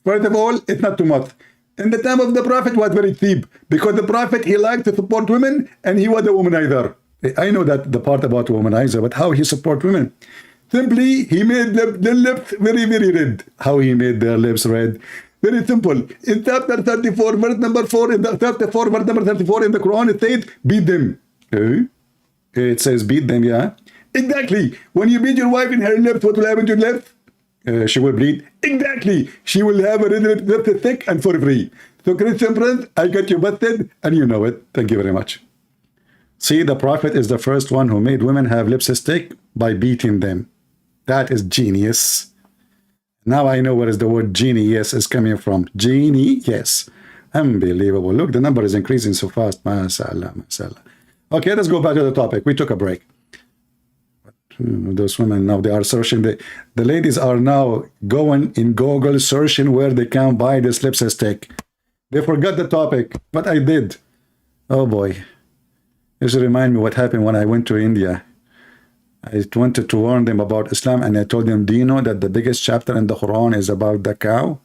First of all, it's not too much. In the time of the Prophet was very cheap, because the Prophet, he liked to support women, and he was a womanizer. I know that the part about womanizer, but how he support women? Simply, he made the lips very, very red. How he made their lips red? Very simple. In chapter 34, verse number 4, in the 34, verse number 34 in the Quran, it says, beat them. Okay. It says beat them, yeah? Exactly. When you beat your wife in her lips, what will happen to your lips? She will bleed. Exactly. She will have a red lips thick and for free. So Christian Prince, I got you busted, and you know it. Thank you very much. See, the Prophet is the first one who made women have lipstick by beating them. That is genius. Now I know where is the word genius is coming from. Genie, yes. Unbelievable. Look, the number is increasing so fast. MashaAllah, MashaAllah. Okay, let's go back to the topic. We took a break. Those women now, they are searching. The ladies are now going in Google searching where they can buy this lipstick. They forgot the topic, but I did. Oh boy. This remind me what happened when I went to India. I wanted to warn them about Islam, and I told them, do you know that the biggest chapter in the Quran is about the cow?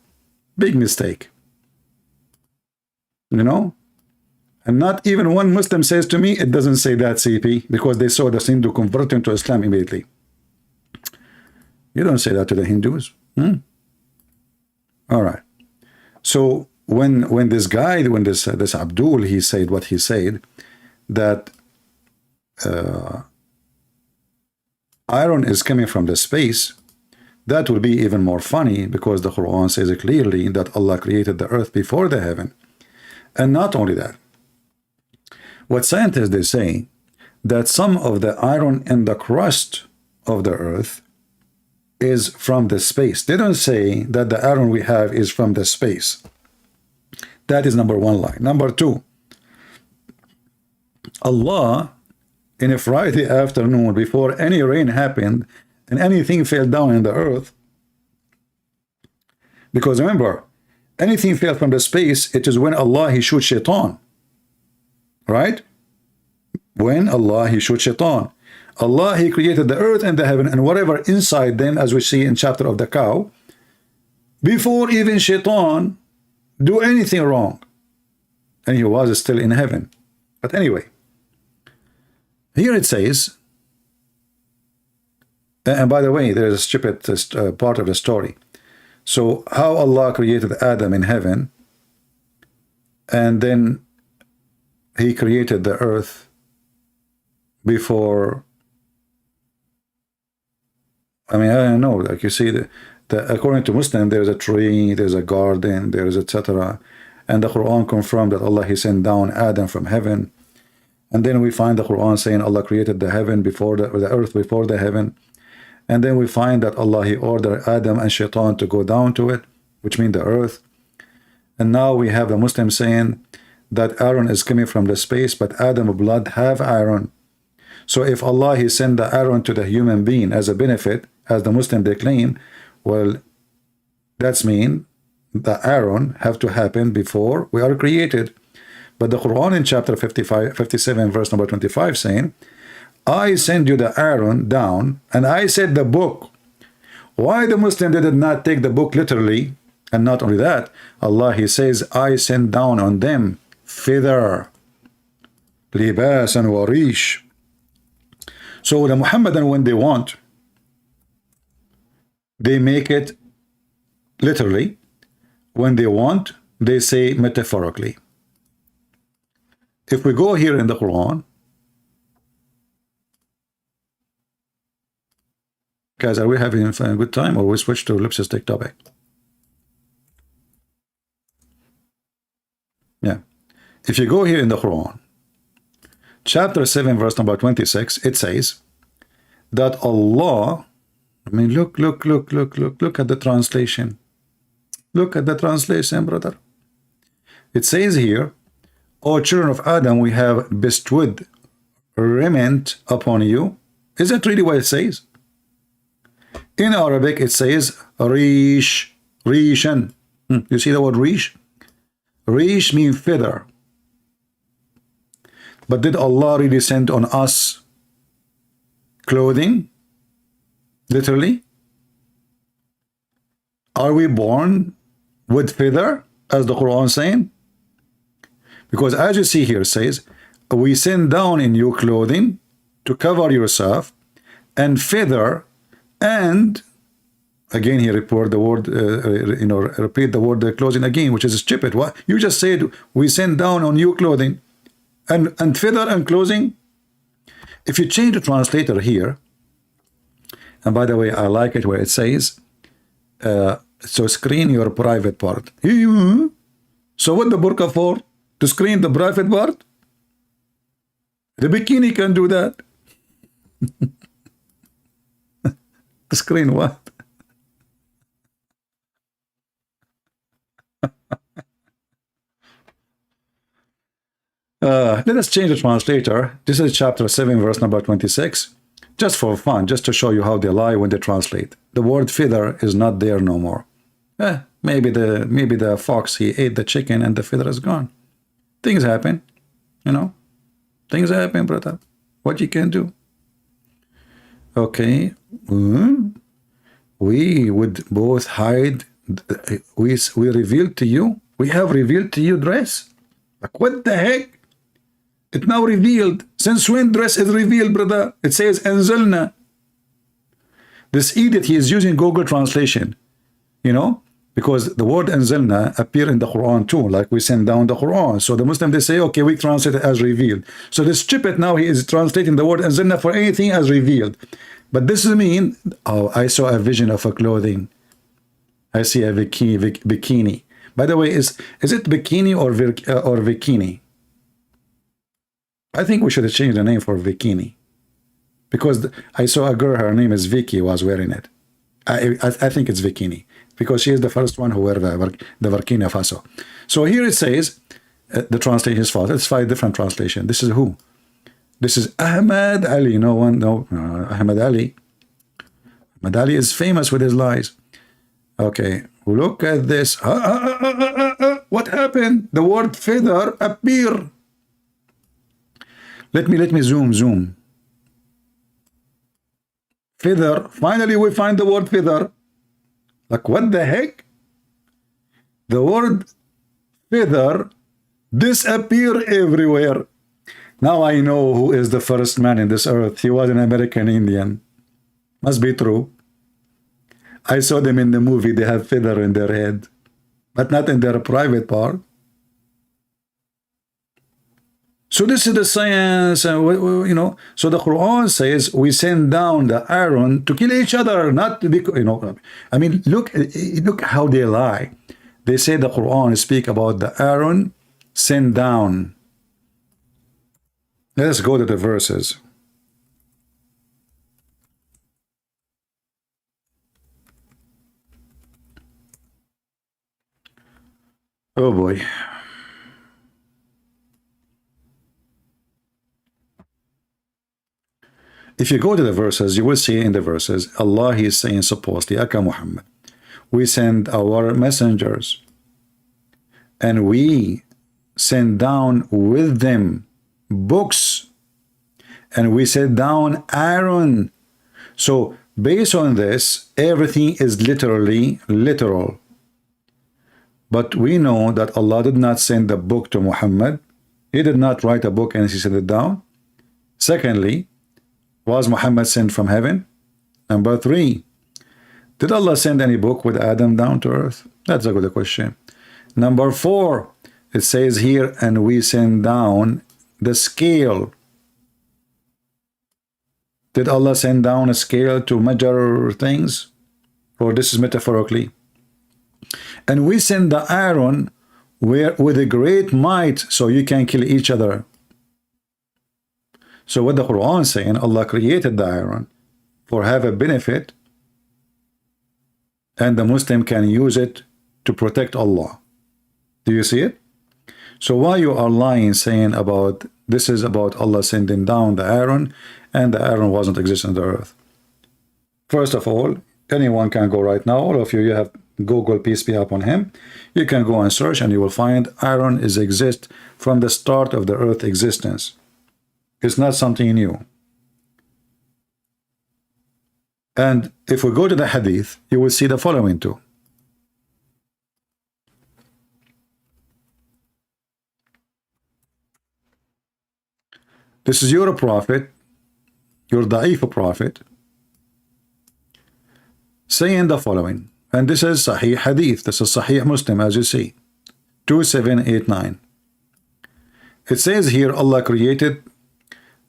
Big mistake. You know? And not even one Muslim says to me, it doesn't say that, CP, because they saw the Hindu convert into Islam immediately. You don't say that to the Hindus. All right. So when this guy, when this Abdul, he said what he said, that iron is coming from the space, that will be even more funny, because the Quran says clearly that Allah created the earth before the heaven. And not only that, what scientists, they say that some of the iron in the crust of the earth is from the space. They don't say that the iron we have is from the space. That is number one lie. Number two, Allah, in a Friday afternoon, before any rain happened and anything fell down in the earth, because remember, anything fell from the space, it is when Allah, he shoots shaitan. Right? When Allah, he shoots shaitan. Allah, he created the earth and the heaven and whatever inside them, as we see in chapter of the cow, before even shaitan do anything wrong. And he was still in heaven. But anyway, here it says, and by the way, there is a stupid part of the story. So how Allah created Adam in heaven, and then he created the earth before. I mean, I don't know, like you see, according to Muslim, there's a tree, there's a garden, there's etc. And the Quran confirmed that Allah, he sent down Adam from heaven. And then we find the Quran saying Allah created the heaven before the earth before the heaven. And then we find that Allah, he ordered Adam and Shaitan to go down to it, which means the earth. And now we have the Muslim saying that iron is coming from the space, but Adam blood have iron. So if Allah, he sent the iron to the human being as a benefit, as the Muslim they claim, well, that's mean the iron have to happen before we are created. But the Quran in chapter 57 verse number 25 saying, I send you the iron down, and I said the book. Why the Muslim did not take the book literally? And not only that, Allah, he says, I send down on them feather, libasan wa rish. So the Muhammadan, when they want, they make it literally. When they want, they say metaphorically. If we go here in the Quran, guys, are we having a good time, or we switch to lipstick topic? Yeah. If you go here in the Quran, chapter 7, verse number 26, it says that Allah, I mean, look at the translation. Look at the translation, brother. It says here, O children of Adam, we have bestowed raiment upon you. Is that really what it says? In Arabic, it says rish, rishan. You see the word rish? Rish means feather. But did Allah really send on us clothing? Literally? Are we born with feather, as the Quran is saying? Because as you see here, it says, we send down in you clothing to cover yourself, and feather, and again he report the word, repeat the word clothing again, which is stupid. What you just said, we send down on you clothing, and feather and clothing. If you change the translator here, and by the way, I like it where it says, so screen your private part. So what the burqa for? To screen the private part? The bikini can do that. Screen what? Let us change the translator. This is chapter 7, verse number 26. Just for fun, just to show you how they lie when they translate. The word feather is not there no more. Maybe the fox, he ate the chicken and the feather is gone. Things happen, you know. Things happen, brother. What you can do? Okay. We would both hide. We revealed to you. We have revealed to you dress. Like what the heck? It's now revealed. Since when dress is revealed, brother? It says anzalna. This idiot, he is using Google translation, you know, because the word anzalna appear in the Quran too, like we send down the Quran. So the Muslim, they say, okay, we translate it as revealed. So this stupid now, he is translating the word anzalna for anything as revealed. But this is mean, oh, I saw a vision of a clothing. I see a bikini. By the way, is it bikini or bikini? I think we should change the name for bikini, because I saw a girl, her name is Vicky, was wearing it. I think it's bikini, because she is the first one who wear the Burkina Faso. So here it says, the translation is false. It's 5 different translations. This is who? This is Ahmad Ali. No one, no, Ahmad Ali. Ahmad Ali is famous with his lies. Okay, look at this. What happened? The word feather appear. Let me zoom. Feather. Finally, we find the word feather. Like what the heck? The word feather disappear everywhere. Now I know who is the first man in this earth. He was an American Indian. Must be true. I saw them in the movie. They have feather in their head, but not in their private part. So this is the science, you know. So the Quran says we send down the Aaron to kill each other, not because, you know. I mean, look how they lie. They say the Quran speak about the Aaron sent down. Let us go to the verses. Oh boy. If you go to the verses, you will see in the verses, Allah is saying supposedly, Aka Muhammad, we send our messengers and we send down with them books, and we send down Aaron. So based on this, everything is literally literal. But we know that Allah did not send the book to Muhammad. He did not write a book and he sent it down. Secondly, was Muhammad sent from heaven? Number 3, did Allah send any book with Adam down to earth? That's a good question. Number 4, it says here, and we send down the scale. Did Allah send down a scale to measure things? Or this is metaphorically? And we send the Aaron with a great might so you can kill each other. So what the Quran is saying, Allah created the Aaron for have a benefit, and the Muslim can use it to protect Allah. Do you see it? So why you are lying saying about this is about Allah sending down the Aaron and the Aaron wasn't existing on the earth? First of all, anyone can go right now. All of you have Google, peace be upon him. You can go and search and you will find Aaron is exist from the start of the earth existence. It's not something new. And if we go to the hadith, you will see the following too. This is your prophet, your da'if prophet, saying the following. And this is Sahih Hadith. This is Sahih Muslim, as you see. 2789. It says here, Allah created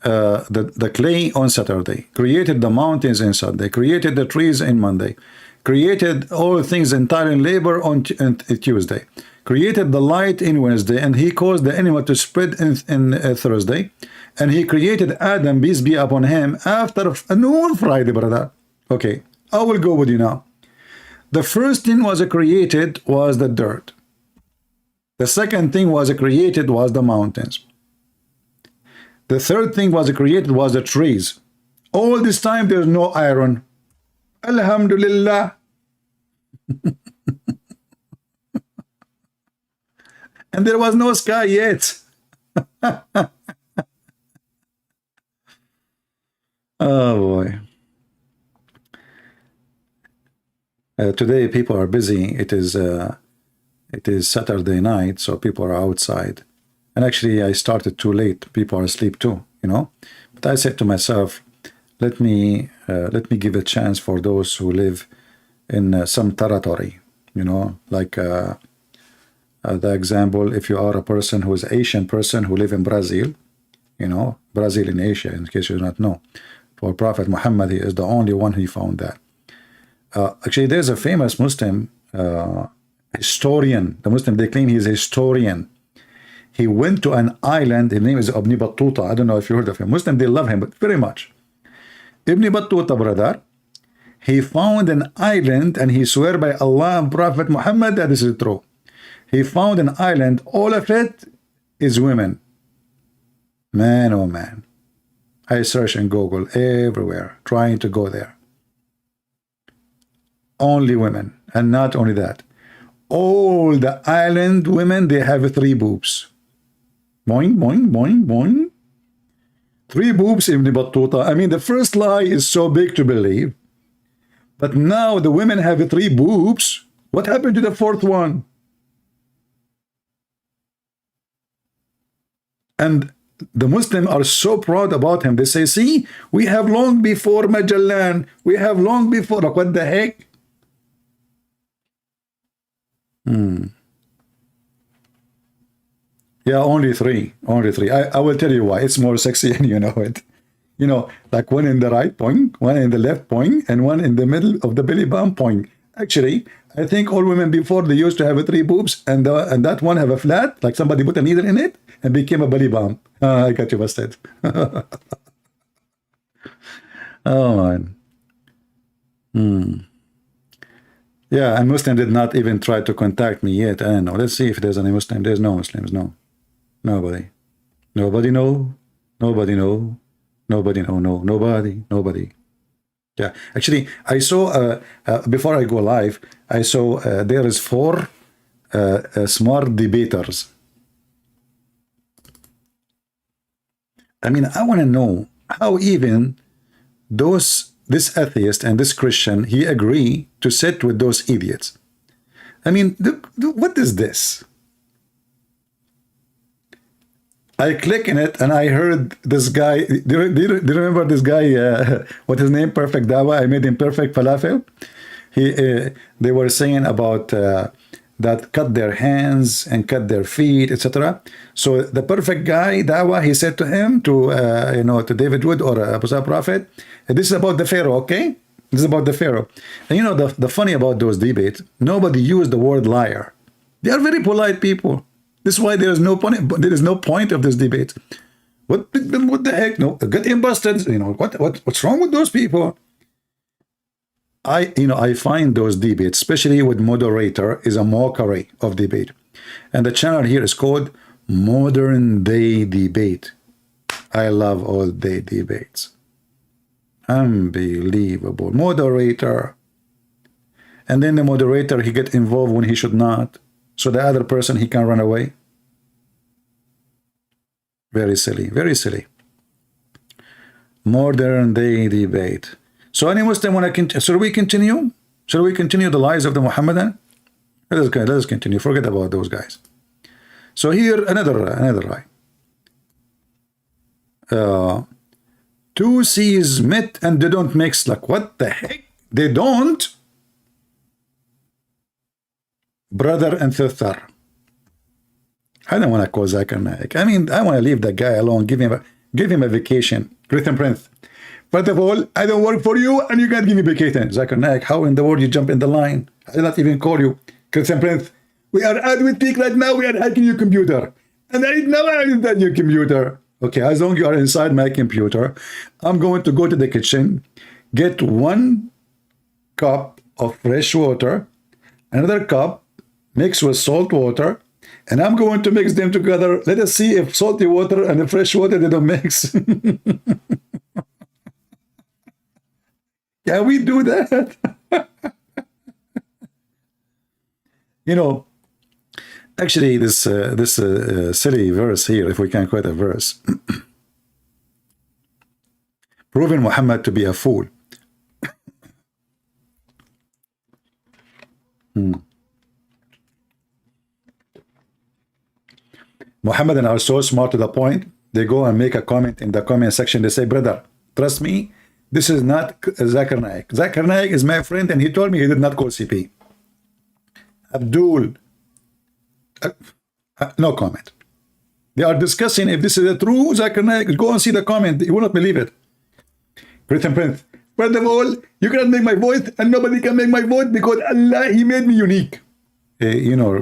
the clay on Saturday, created the mountains in Sunday, created the trees in Monday, created all things entirely in labor on Tuesday, created the light in Wednesday, and he caused the animal to spread in Thursday, and he created Adam, peace be upon him, after noon Friday, brother. Okay, I will go with you now. The first thing was created was the dirt. The second thing was created was the mountains. The third thing was created was the trees. All this time there's no iron. Alhamdulillah. And there was no sky yet. Oh boy. Today people are busy. It is Saturday night, so people are outside. And actually I started too late. People are asleep too, you know. But I said to myself, let me give a chance for those who live in some territory, you know, like the example, if you are a person who is an Asian person who live in Brazil, you know, Brazil in Asia, in case you do not know. For Prophet Muhammad, he is the only one who found that. Actually, there's a famous Muslim historian. The Muslim, they claim he's a historian. He went to an island, his name is Ibn Battuta. I don't know if you heard of him. Muslim, they love him, but very much. Ibn Battuta, brother, he found an island and he swear by Allah and Prophet Muhammad that this is true. He found an island, all of it is women. Man, oh man. I search in Google everywhere, trying to go there. Only women, and not only that. All the island women, they have 3 boobs. Boing, boing, boing, boing. 3 boobs, Ibn Battuta. I mean, the first lie is so big to believe. But now the women have 3 boobs. What happened to the 4th one? And the Muslims are so proud about him. They say, see, we have long before Magellan. We have long before. Like, what the heck? Yeah, only 3. Only 3. I will tell you why. It's more sexy and you know it. You know, like one in the right point, one in the left point, and one in the middle of the belly bump point. Actually, I think all women before, they used to have 3 boobs, and that one have a flat, like somebody put a needle in it and became a belly bump. I got you busted. Oh man. Yeah, and Muslim did not even try to contact me yet. I don't know. Let's see if there's any Muslim. There's no Muslims. No. Nobody. Nobody know. Nobody know. Nobody know. No. Nobody. Nobody. Yeah. Actually, I saw, before I go live, I saw there is 4 smart debaters. I mean, I want to know how even this atheist and this Christian, he agree to sit with those idiots. I mean, what is this? I click in it and I heard this guy. Do you remember this guy? What his name? Perfect Dawa. I made him Perfect Falafel. They were saying about that cut their hands and cut their feet, etc. So the perfect guy, Dawa, he said to him, to David Wood or Apostle Prophet, this is about the Pharaoh, okay? This is about the Pharaoh. And you know, the funny about those debates, nobody used the word liar. They are very polite people. This is why there is no point of this debate. What the heck? No, get him busted. You know, what's wrong with those people? I find those debates, especially with moderator, is a mockery of debate. And the channel here is called Modern Day Debate. I love all day debates. Unbelievable. Moderator. And then the moderator, he get involved when he should not. So the other person, he can run away. Very silly. Very silly. Modern Day Debate. So any Muslim want to continue? Should we continue? Should we continue the lies of the Muhammadan? Let us continue. Forget about those guys. So here another lie. 2 seas met and they don't mix. Like, what the heck? They don't? Brother and sister. I don't want to call Zakir Naik. I mean, I want to leave that guy alone. Give him a vacation. Christian Prince. First of all, I don't work for you and you can't give me vacation. Zakir Naik, how in the world you jump in the line? I did not even call you. Christian Prince, we are at with peak right now. We are hacking your computer. And I never had that your computer. Okay, as long as you are inside my computer, I'm going to go to the kitchen, get 1 cup of fresh water, another cup mixed with salt water, and I'm going to mix them together. Let us see if salty water and the fresh water, they don't mix. Can we do that? You know, actually, this silly verse here, if we can quote a verse, proving Muhammad to be a fool. Muhammadan are so smart to the point, they go and make a comment in the comment section. They say, brother, trust me, this is not Zakir Naik. Zakir Naik is my friend, and he told me he did not call CP. Abdul, no comment. They are discussing if this is a true Zakir Naik. Go and see the comment. You will not believe it. Prince, first of all, you cannot make my voice, and nobody can make my voice because Allah, He made me unique. You know,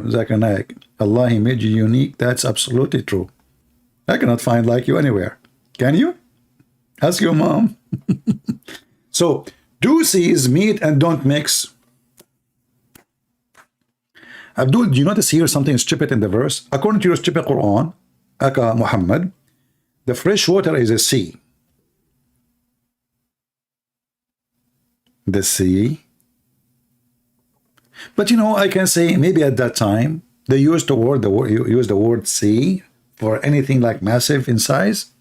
Zakir Naik, Allah, He made you unique. That's absolutely true. I cannot find like you anywhere. Can you? Ask your mom. So, do seize meat and don't mix. Abdul, do you notice here something stupid in the verse? According to your stupid Quran, Aka Muhammad, the fresh water is a sea. The sea. But you know, I can say maybe at that time they used the word sea for anything like massive in size.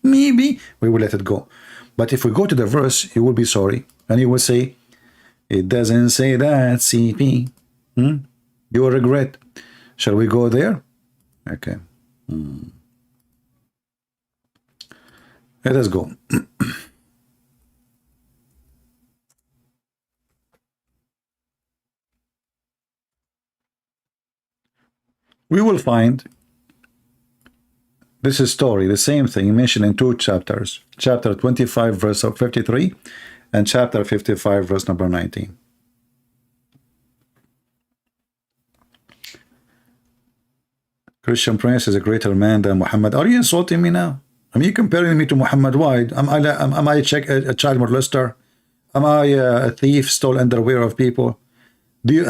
Maybe we will let it go. But if we go to the verse, you will be sorry, and you will say, it doesn't say that, CP. You will regret. Shall we go there? Okay. Let us go. We will find this is story, the same thing mentioned in two chapters. Chapter 25, verse 53, and chapter 55, verse number 19. Christian Prince is a greater man than Muhammad. Are you insulting me now? Are you comparing me to Muhammad? Why? Am I a child molester? Am I a thief, stole underwear of people?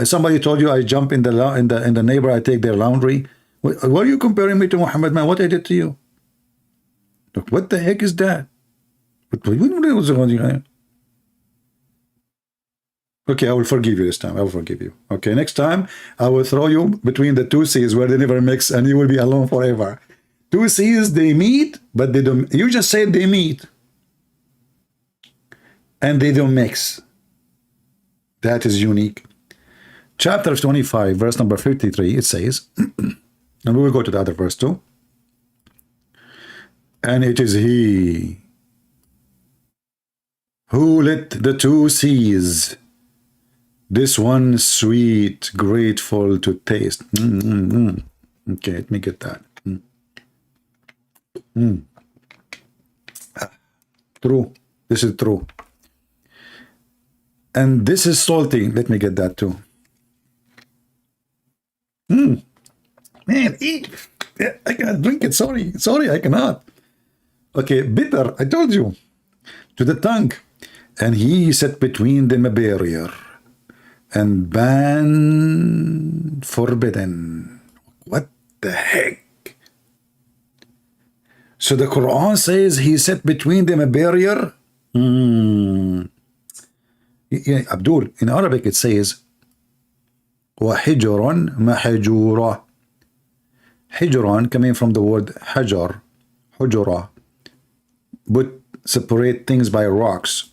Somebody told you I jump in the neighbor, I take their laundry? What are you comparing me to Muhammad, man? What I did to you? Look, what the heck is that? Okay, I will forgive you this time. I will forgive you. Okay, next time I will throw you between the two seas where they never mix, and you will be alone forever. Two seas, they meet, but they don't. You just said they meet, and they don't mix. That is unique. Chapter 25, verse number 53, it says, and we will go to the other verse too. And it is He who lit the two seas, this one sweet, grateful to taste. Okay, let me get that. True. This is true. And this is salty. Let me get that too. Man, I cannot drink it. Sorry, I cannot. Okay, bitter. I told you. To the tongue. And He set between them a barrier and ban forbidden. What the heck? So the Quran says He set between them a barrier. Yeah, Abdul, in Arabic it says وَحِجْرٌ مَحْجُورًا. Hijran coming from the word hajar, hujura, but separate things by rocks.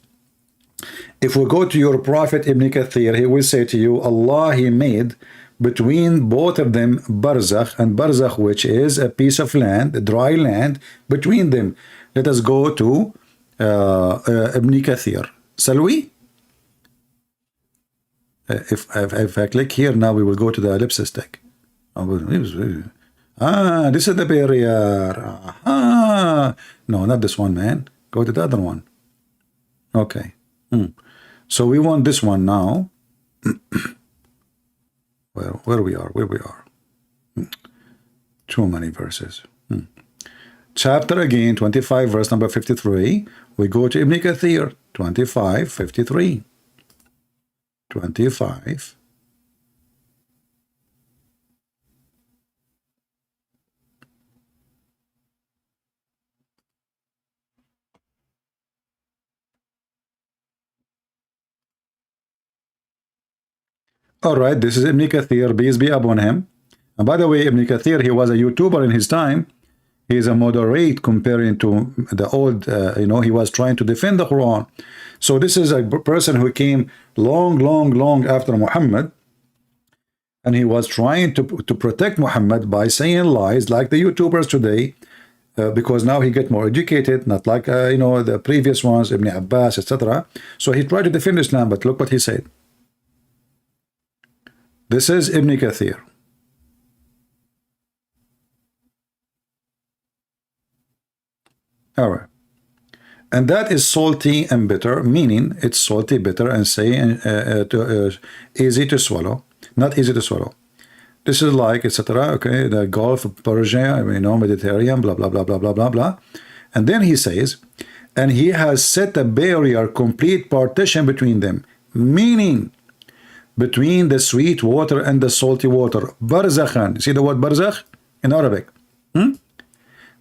If we go to your prophet Ibn Kathir, he will say to you, Allah, He made between both of them barzakh, and barzakh, which is a piece of land, a dry land between them. Let us go to Ibn Kathir. Shall we? If I click here now, we will go to the ellipsis stick. This is the barrier. No, not this one, man. Go to the other one. Okay. So we want this one now. Where we are. Too many verses. Chapter again, 25, verse number 53. We go to Ibn Kathir, 25, 53. 25. All right, this is Ibn Kathir, peace be upon him. And by the way, Ibn Kathir, he was a YouTuber in his time. He is a moderate comparing to the old, he was trying to defend the Quran. So this is a person who came long after Muhammad. And he was trying to protect Muhammad by saying lies like the YouTubers today. Because now he get more educated, not like, the previous ones, Ibn Abbas, etc. So he tried to defend Islam, but look what he said. This is Ibn Kathir. All right. And that is salty and bitter, meaning it's salty, bitter, and easy to swallow. Not easy to swallow. This is like, etc. Okay, the Gulf of Persia, Mediterranean, blah, blah, blah, blah, blah, blah, blah. And then he says, and he has set a barrier, complete partition between them, meaning between the sweet water and the salty water. Barzakhan. You see the word barzakh in Arabic?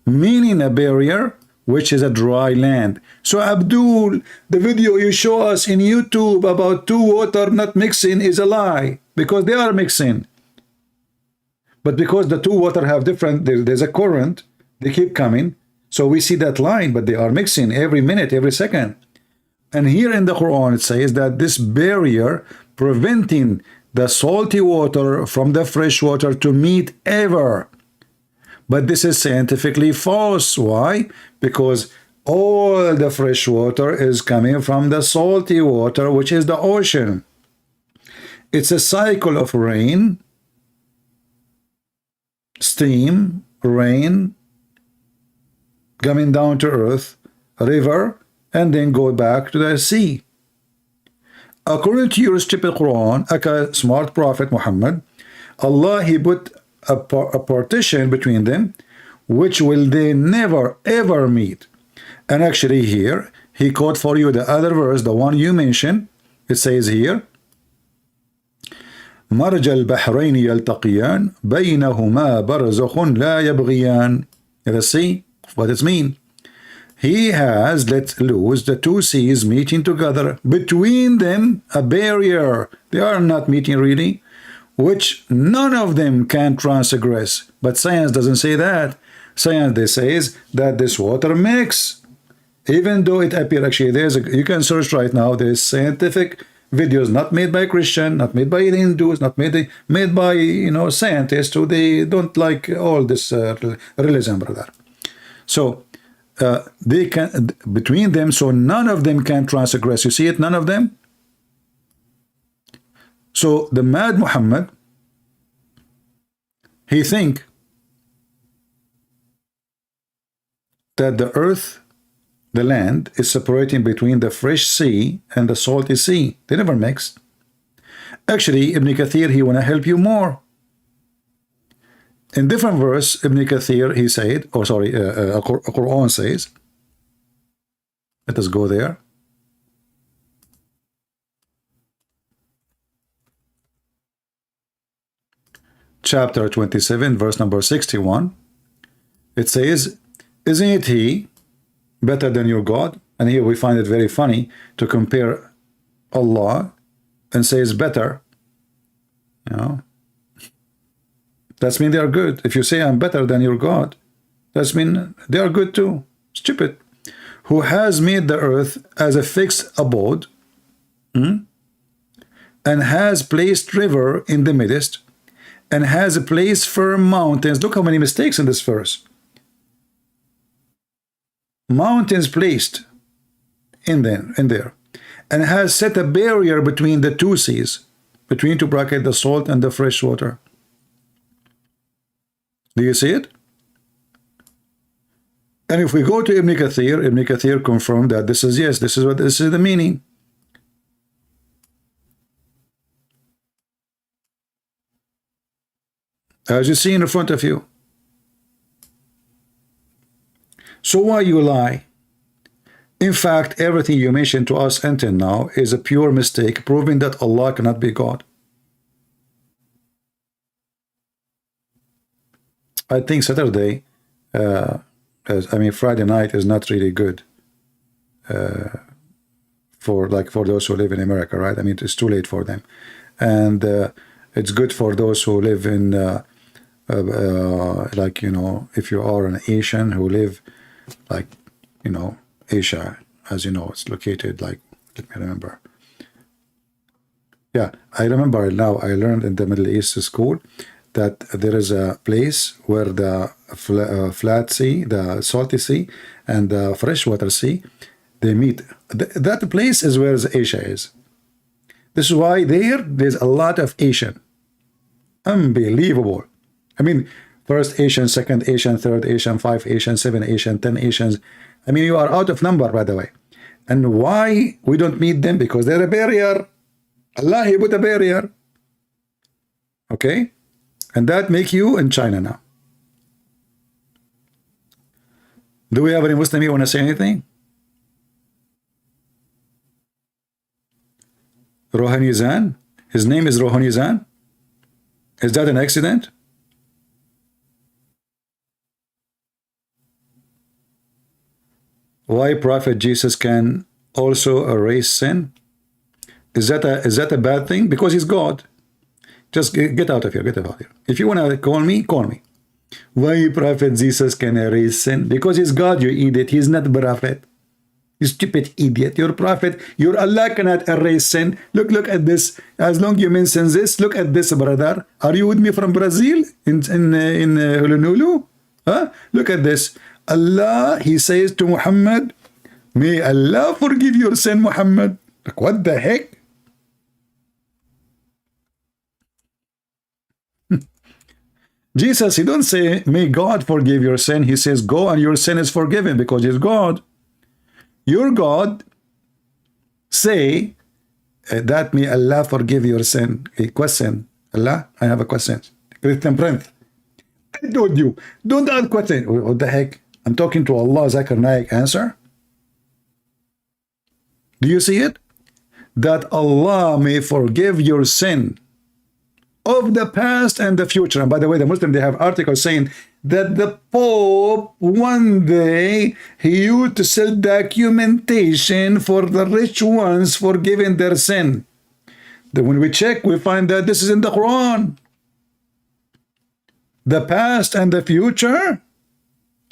Meaning a barrier, which is a dry land. So Abdul, the video you show us in YouTube about two water not mixing is a lie, because they are mixing. But because the two water have different, there's a current, they keep coming. So we see that line, but they are mixing every minute, every second. And here in the Quran, it says that this barrier preventing the salty water from the fresh water to meet ever. But this is scientifically false. Why? Because all the fresh water is coming from the salty water, which is the ocean. It's a cycle of rain, steam, rain, coming down to earth, river, and then go back to the sea. According to your stupid Quran, a smart prophet Muhammad, Allah, he put a partition between them, which will they never ever meet. And actually here, he quote for you the other verse, the one you mentioned. It says here, مرج البحرين يلتقيان بينهما برزخ لا يبغيان. Let's see what it means. He has let loose the two seas meeting together, between them a barrier. They are not meeting really, which none of them can transgress. But science doesn't say that. Science, they says that this water mix, even though it appears actually you can search right now, there's scientific videos not made by Christian, not made by Hindus, not made by scientists who they don't like all this religion, brother. So they can between them, so none of them can transgress. You see it, none of them. So the mad Muhammad, he think that the earth, the land, is separating between the fresh sea and the salty sea. They never mix. Actually, Ibn Kathir, he want to help you more. In different verse, Ibn Kathir, he said, Quran says, let us go there. Chapter 27, verse number 61. It says, isn't it he better than your God? And here we find it very funny to compare Allah and say it's better. That's mean they are good. If you say I'm better than your God, that's mean they are good too. Stupid. Who has made the earth as a fixed abode, and has placed river in the midst, and has placed firm mountains. Look how many mistakes in this verse. Mountains placed in there, and has set a barrier between the two seas, between two brackets, the salt and the fresh water. Do you see it? And if we go to Ibn Kathir confirmed that this is this is the meaning. As you see in front of you. So why you lie? In fact, everything you mentioned to us until now is a pure mistake, proving that Allah cannot be God. I think Saturday, Friday night is not really good for those who live in America, right? I mean, it's too late for them. and it's good for those who live in like, you know, if you are an Asian who live like, you know, Asia, as you know, it's located like, let me remember. Yeah, I remember now, I learned in the Middle East school that there is a place where the flat sea, the salty sea, and the freshwater sea, they meet. That place is where Asia is. This is why there's a lot of Asian. Unbelievable. I mean, first Asian, second Asian, third Asian, 5 Asian, 7 Asian, 10 Asians. I mean, you are out of number, by the way. And why we don't meet them? Because they're a barrier. Allah, He put a barrier. Okay? And that make you in China now. Do we have any Muslim here want to say anything? Rohanizan? His name is Rohanizan? Is that an accident? Why Prophet Jesus can also erase sin? Is that a bad thing? Because he's God. Just get out of here. Get out of here. If you want to call me, call me. Why Prophet Jesus can erase sin? Because he's God, you idiot. He's not prophet. You stupid idiot. Your prophet, your Allah cannot erase sin. Look at this. As long you mention this, look at this, brother. Are you with me from Brazil? In Honolulu? Huh? Look at this. Allah, He says to Muhammad, may Allah forgive your sin, Muhammad. Like, what the heck? Jesus, He don't say, may God forgive your sin. He says, go and your sin is forgiven because He's God. Your God say that may Allah forgive your sin. A question. Allah, I have a question. Christian Prince, I told you, don't ask question. What the heck? I'm talking to Allah. Zakir Naik answer. Do you see it? That Allah may forgive your sin of the past and the future. And by the way, the Muslim, they have articles saying that the Pope one day he used to sell documentation for the rich ones forgiving their sin. Then when we check, we find that this is in the Quran. The past and the future,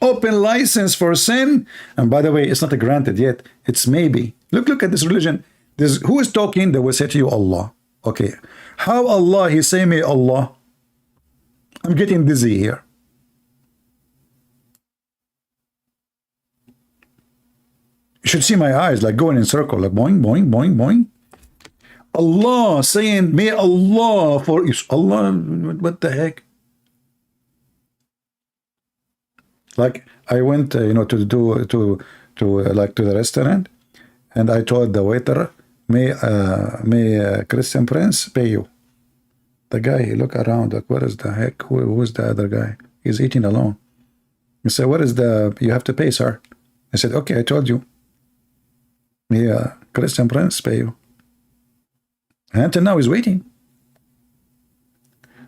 open license for sin. And by the way, it's not granted yet. It's maybe. Look at this religion. Who is talking? They will say to you, Allah. Okay. How Allah? He say, may Allah. I'm getting dizzy here. You should see my eyes like going in circle, like boing, boing, boing, boing. Allah saying, may Allah for Allah. What the heck? Like I went, you know, to the restaurant, and I told the waiter, may Christian Prince pay you. The guy, he looked around like, what is the heck? Who is the other guy? He's eating alone. He said, what is you have to pay, sir? I said, okay, I told you. May Christian Prince pay you. And until now, he's waiting.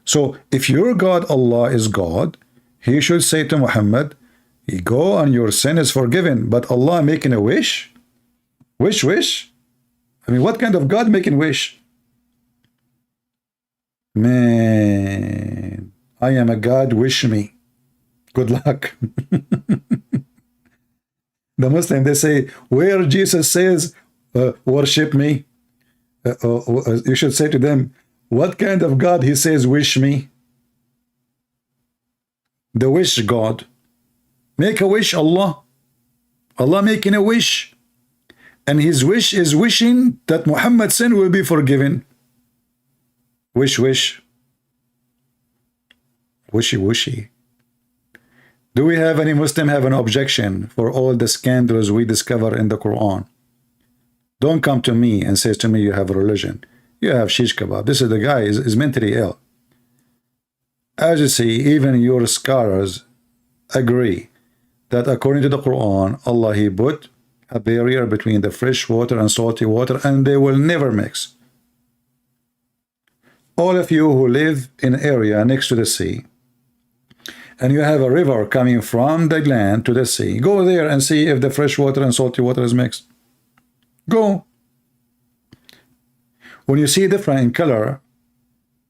So if your God, Allah, is God, He should say to Muhammad, you go and your sin is forgiven. But Allah making a wish? Wish? I mean, what kind of God making wish? Man, I am a God, wish me. Good luck. The Muslim, they say, where Jesus says, worship me, you should say to them, what kind of God He says, wish me? The wish God. Make a wish, Allah. Allah making a wish. And His wish is wishing that Muhammad's sin will be forgiven. Wish. Wishy. Do we have any Muslim have an objection for all the scandals we discover in the Quran? Don't come to me and say to me you have a religion. You have shish kebab. This is the guy is mentally ill. As you see, even your scholars agree that according to the Quran, Allah, He put a barrier between the fresh water and salty water, and they will never mix. All of you who live in an area next to the sea, and you have a river coming from the land to the sea, go there and see if the fresh water and salty water is mixed. Go. When you see different in color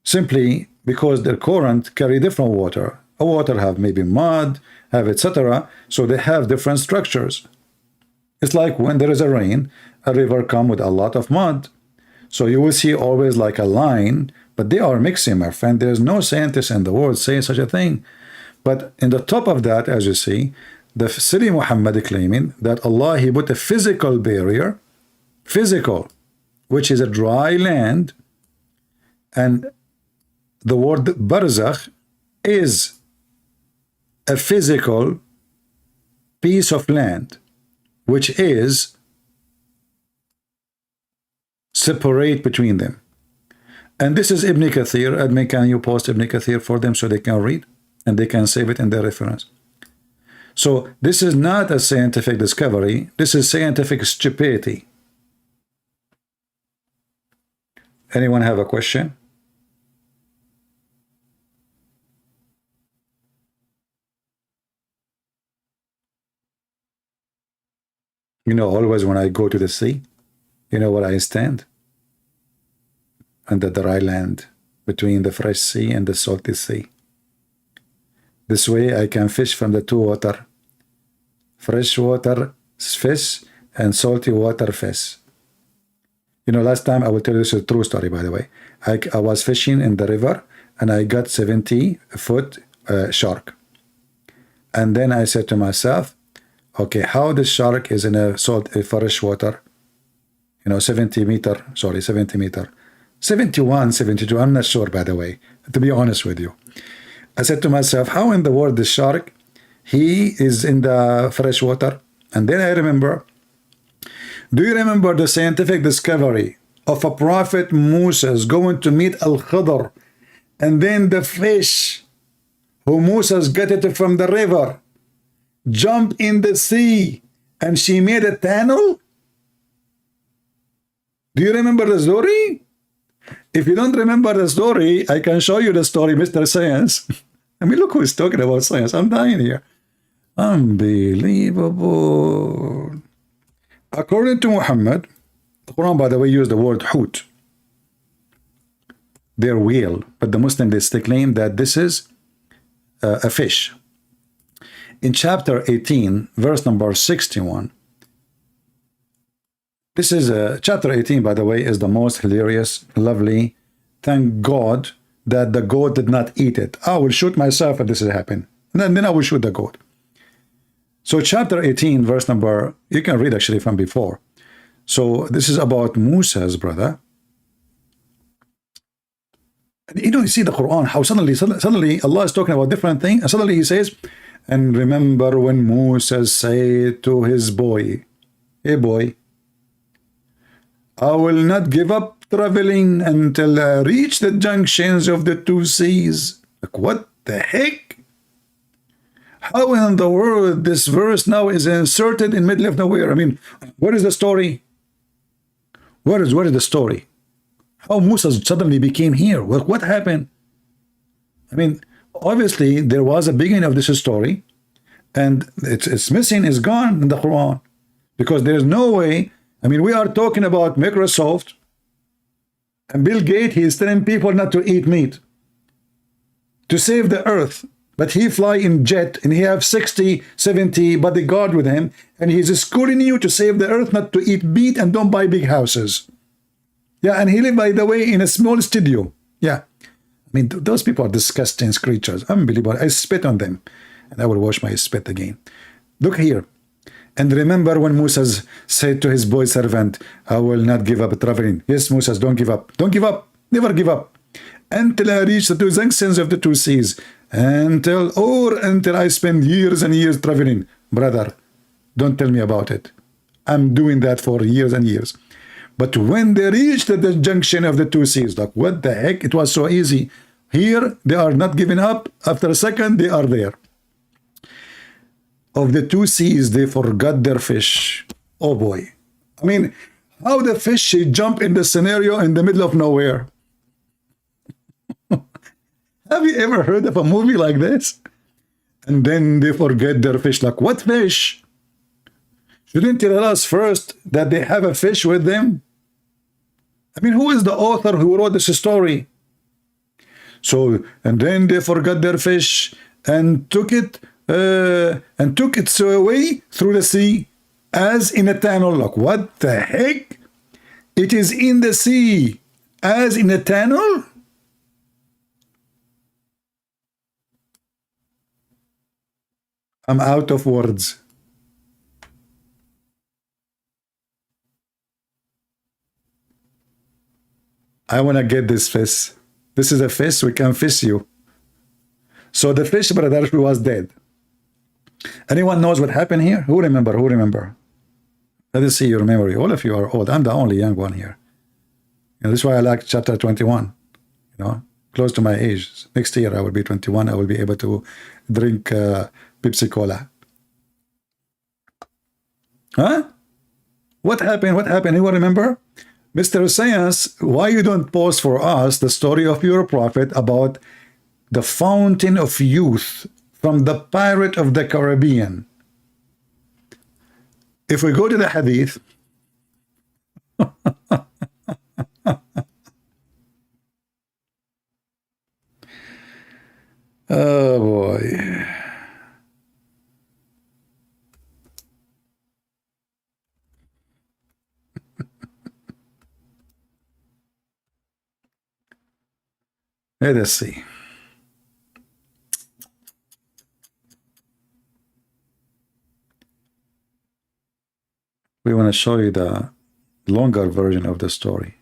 simply because their current carry different water. A water have maybe mud, have etc. So they have different structures. It's like when there is a rain, a river come with a lot of mud. So you will see always like a line, but they are mixing, my friend. There's no scientist in the world saying such a thing. But in the top of that, as you see, the Sidi Muhammad claiming that Allah, he put a physical barrier, physical, which is a dry land, and the word barzakh is a physical piece of land, which is separate between them. And this is Ibn Kathir. Admin, can you post Ibn Kathir for them so they can read and they can save it in their reference? So this is not a scientific discovery. This is scientific stupidity. Anyone have a question? You know, always when I go to the sea, you know where I stand? On the dry land between the fresh sea and the salty sea. This way I can fish from the two water. Fresh water fish and salty water fish. You know, last time, I will tell you this is a true story, by the way. I was fishing in the river and I got 70-foot shark. And then I said to myself, okay, how the shark is in a fresh water, you know, 70 meter, 71, 72, I'm not sure, by the way, to be honest with you. I said to myself, how in the world the shark, he is in the fresh water? And then I remember, do you remember the scientific discovery of a prophet Moses going to meet Al-Khidr, and then the fish who Moses got it from the river jumped in the sea and she made a tunnel? Do you remember the story? If you don't remember the story, I can show you the story, Mr. Science. I mean, look who's talking about science. I'm dying here. Unbelievable. According to Muhammad, the Quran, by the way, used the word hut, their whale, but the Muslims, they claim that this is a fish. In chapter 18, verse number 61, this is chapter 18, by the way, is the most hilarious, lovely. Thank God that the goat did not eat it. I will shoot myself if this has happened. And then I will shoot the goat. So chapter 18, verse number, you can read actually from before. So this is about Moses, brother. And you know, you see the Quran, how suddenly Allah is talking about different things, and suddenly he says, and remember when Moses said to his boy, hey boy, I will not give up traveling until I reach the junctions of the two seas. Like, what the heck? How in the world this verse now is inserted in middle of nowhere? I mean, what is the story? What is the story? How Moses suddenly became here? What happened? I mean, obviously there was a beginning of this story, and it's missing, is gone in the Quran, because there's no way. I mean, we are talking about Microsoft, and Bill Gates, he is telling people not to eat meat to save the earth. But he fly in jet, and he have 60, 70 bodyguard with him, and he's schooling you to save the earth, not to eat meat and don't buy big houses. Yeah, and he live, by the way, in a small studio. Yeah. I mean, those people are disgusting creatures. Unbelievable. I spit on them, and I will wash my spit again. Look here. And remember when Moses said to his boy servant, I will not give up traveling. Yes, Moses, don't give up. Don't give up. Never give up. Until I reach the two junctions of the two seas. Until I spend years and years traveling. Brother, don't tell me about it. I'm doing that for years and years. But when they reached the junction of the two seas, like, what the heck? It was so easy. Here, they are not giving up. After a second, they are there. Of the two seas, they forgot their fish. Oh boy. I mean, how the fish should jump in the scenario in the middle of nowhere? Have you ever heard of a movie like this? And then they forget their fish. Like, what fish? Shouldn't you tell us first that they have a fish with them? I mean, who is the author who wrote this story? So, and then they forgot their fish and took it away through the sea as in a tunnel. Look, what the heck? It is in the sea as in a tunnel? I'm out of words. I want to get this fish. This is a fish, we can fish you. So the fish, brother, was dead. Anyone knows what happened here? Who remember? Who remember? Let us see your memory. All of you are old. I'm the only young one here. This is why I like chapter 21. You know, close to my age. Next year I will be 21. I will be able to drink Pepsi Cola. Huh? What happened? What happened? Anyone remember? Mr. Science, why you don't post for us the story of your prophet about the fountain of youth from the Pirate of the Caribbean? If we go to the hadith, oh boy. Let us see. We want to show you the longer version of the story.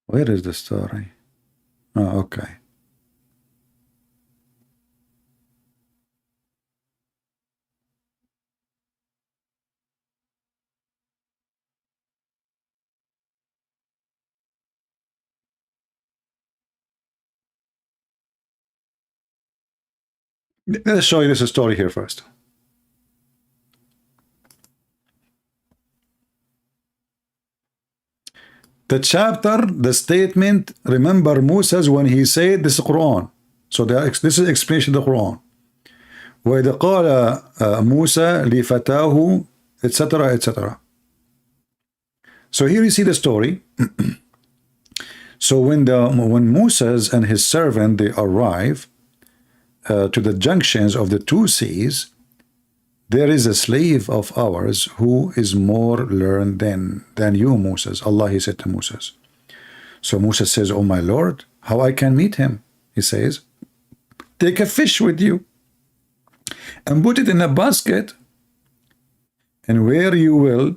Where is the story? Oh, okay. Let's show you this story here first. The chapter, the statement, remember Moses when he said this is Quran. So this is explanation of the Quran. وَإِذْ قَالَ مُوسَى لِفَتَاهُ etc. etc. So here you see the story. So when Moses and his servant, they arrive to the junctions of the two seas, there is a slave of ours who is more learned than you, Moses. Allah, he said to Moses. So Moses says, oh my Lord, how I can meet him? He says, take a fish with you and put it in a basket, and where you will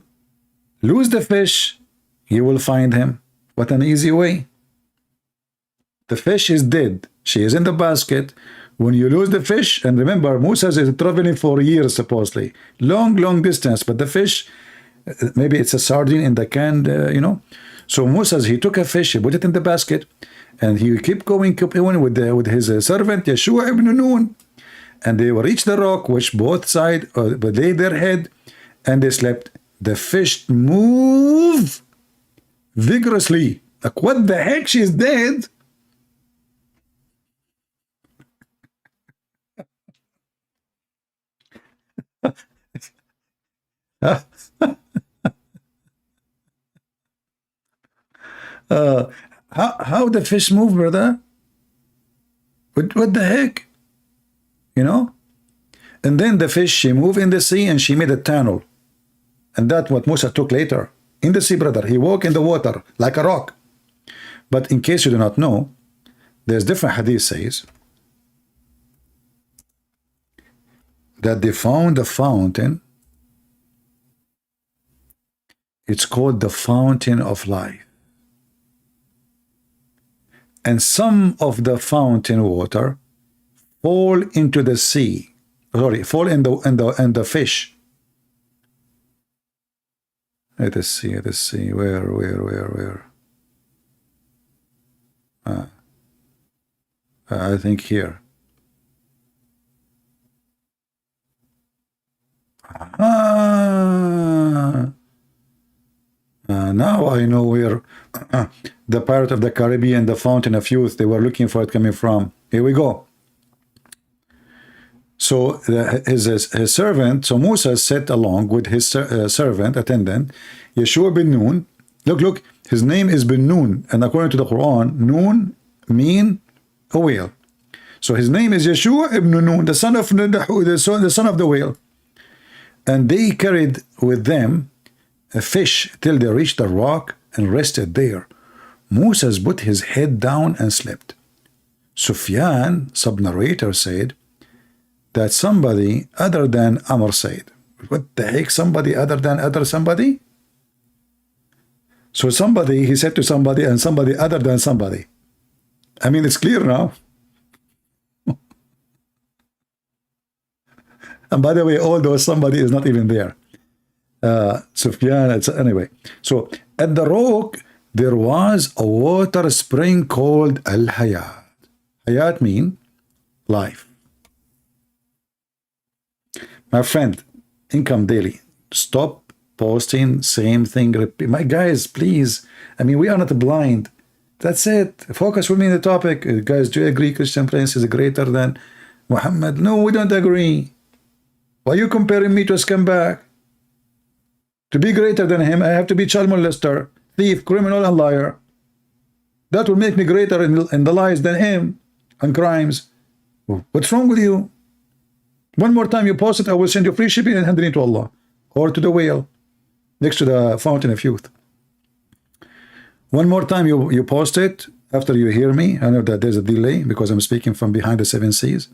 lose the fish, you will find him. What an easy way. The fish is dead. She is in the basket. When you lose the fish, and remember, Moses is traveling for years, supposedly. Long distance, but the fish, maybe it's a sardine in the can, you know. So Moses, he took a fish, he put it in the basket, and he kept going with his servant, Yeshua ibn Nun. And they reached the rock, which both sides laid their head, and they slept. The fish moved vigorously. Like, what the heck? She's dead. How the fish move, brother? What the heck? You know? And then the fish, she moved in the sea and she made a tunnel. And that's what Musa took later. In the sea, brother, he walked in the water like a rock. But in case you do not know, there's different hadith says that they found a fountain. It's called the fountain of life. And some of the fountain water fall into the sea. Sorry, fall in the fish. Let us see. Where? I think here. Now I know where the Pirate of the Caribbean, the Fountain of Youth, they were looking for it coming from. Here we go. So his servant, so Musa sat along with his servant, attendant, Yeshua bin Nun. Look, his name is bin Nun, and according to the Quran, Nun mean a whale. So his name is Yeshua ibn Nun, the son of the whale. And they carried with them a fish till they reached the rock and rested there. Moses put his head down and slept. Sufyan, sub-narrator, said that somebody other than Amr said. What the heck? Somebody other than somebody? So somebody, he said to somebody, and somebody other than somebody. I mean, it's clear now. And by the way, although somebody is not even there. Sufyan, anyway. So at the rock, there was a water spring called Al-Hayat. Hayat mean life. My friend, Income Daily, stop posting same thing. Repeat. My guys, please. I mean, we are not blind. That's it. Focus with me on the topic. Guys, do you agree Christian Prince is greater than Muhammad? No, we don't agree. Why are you comparing me to a scumbag? To be greater than him, I have to be child molester, thief, criminal, and liar. That will make me greater in the lies than him and crimes. What's wrong with you? One more time you post it, I will send you free shipping and hand it to Allah or to the whale next to the fountain of youth. One more time you post it after you hear me. I know that there's a delay because I'm speaking from behind the 7 seas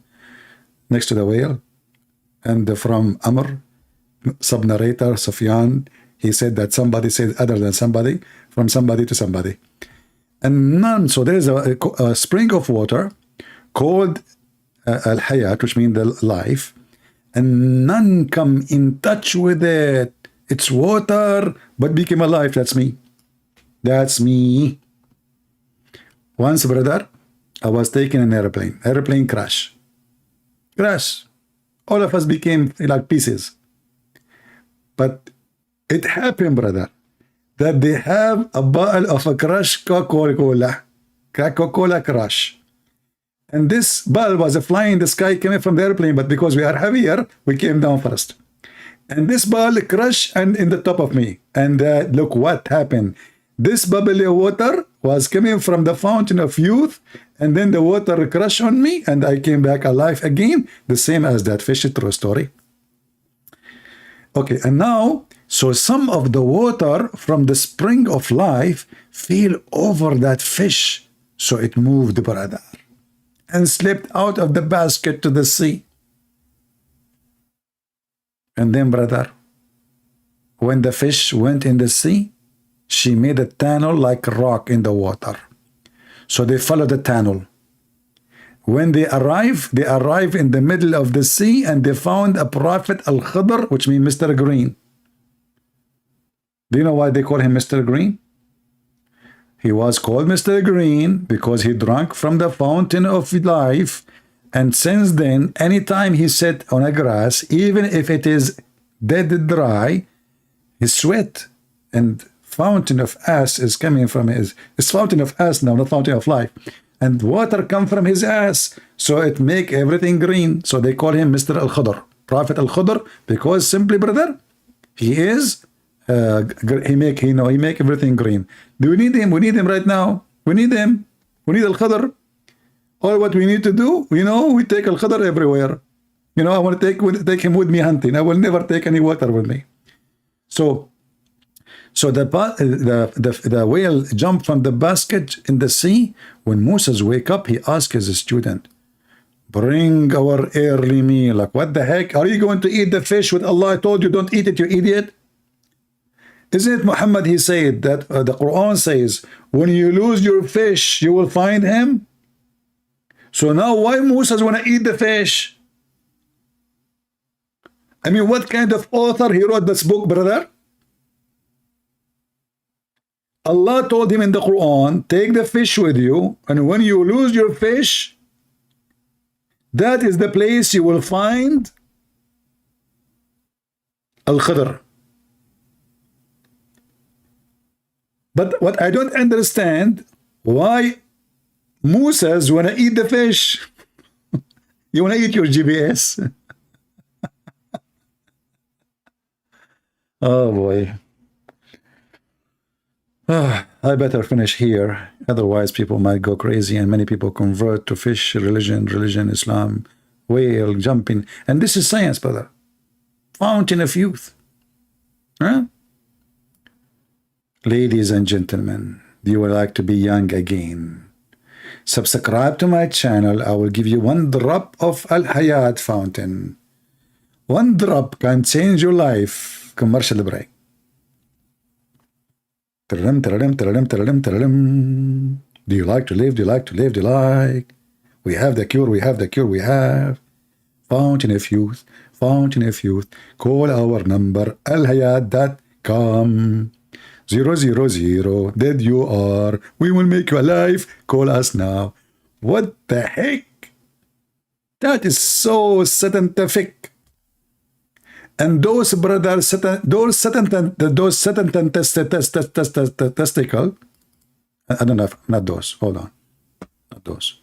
next to the whale. And from Amr, sub-narrator, Sufyan, he said that somebody said other than somebody, from somebody to somebody. And none, so there is a spring of water called Al-Hayat, which means the life, and none come in touch with it. It's water, but became alive. That's me. That's me. Once, brother, I was taking an airplane crash. All of us became like pieces. But it happened, brother, that they have a bottle of a crushed Coca-Cola crush. And this bottle was flying in the sky, coming from the airplane, but because we are heavier, we came down first. And this bottle crushed and in the top of me. And look what happened. This bubbly water was coming from the fountain of youth, and then the water crushed on me, and I came back alive again, the same as that fish. True story. Okay, and now, so some of the water from the spring of life fell over that fish, so it moved, brother, and slipped out of the basket to the sea. And then, brother, when the fish went in the sea, she made a tunnel like a rock in the water. So they followed the tunnel. When they arrive in the middle of the sea, and they found a prophet Al-Khidr, which means Mr. Green. Do you know why they call him Mr. Green? He was called Mr. Green because he drank from the fountain of life, and since then, anytime he sat on a grass, even if it is dead dry, his sweat and fountain of ass is coming from his. It's fountain of ass now, not fountain of life. And water come from his ass, so it make everything green. So they call him Mr. Al-Khidr, Prophet Al-Khidr, because simply, brother, he is he make everything green. Do we need him? We need him right now. We need him. We need Al-Khidr. All what we need to do, we take Al-Khidr everywhere. I want to take him with me hunting. I will never take any water with me. So the whale jumped from the basket in the sea. When Moses wake up, he asked his student, bring our early meal. Like, what the heck? Are you going to eat the fish with Allah told you don't eat it, you idiot? Isn't it Muhammad, he said that the Quran says, when you lose your fish, you will find him? So now why Moses want to eat the fish? I mean, what kind of author he wrote this book, brother? Allah told him in the Quran, take the fish with you, and when you lose your fish, that is the place you will find Al-Khidr. But what I don't understand, why Moses want to eat the fish? You want to eat your GPS? Oh boy. I better finish here. Otherwise, people might go crazy and many people convert to fish, religion, Islam, whale, jumping. And this is science, brother. Fountain of youth. Huh? Ladies and gentlemen, do you would like to be young again? Subscribe to my channel. I will give you 1 drop of Al Hayat fountain. 1 drop can change your life. Commercial break. Do you like to live? Do you like to live? Do you like? We have the cure. We have the cure. We have fountain of youth. Fountain of youth. Call our number alhayat.com 000. Dead you are. We will make you alive. Call us now. What the heck? That is so scientific. And those brothers, those testicle. I don't know, not those. Hold on, not those.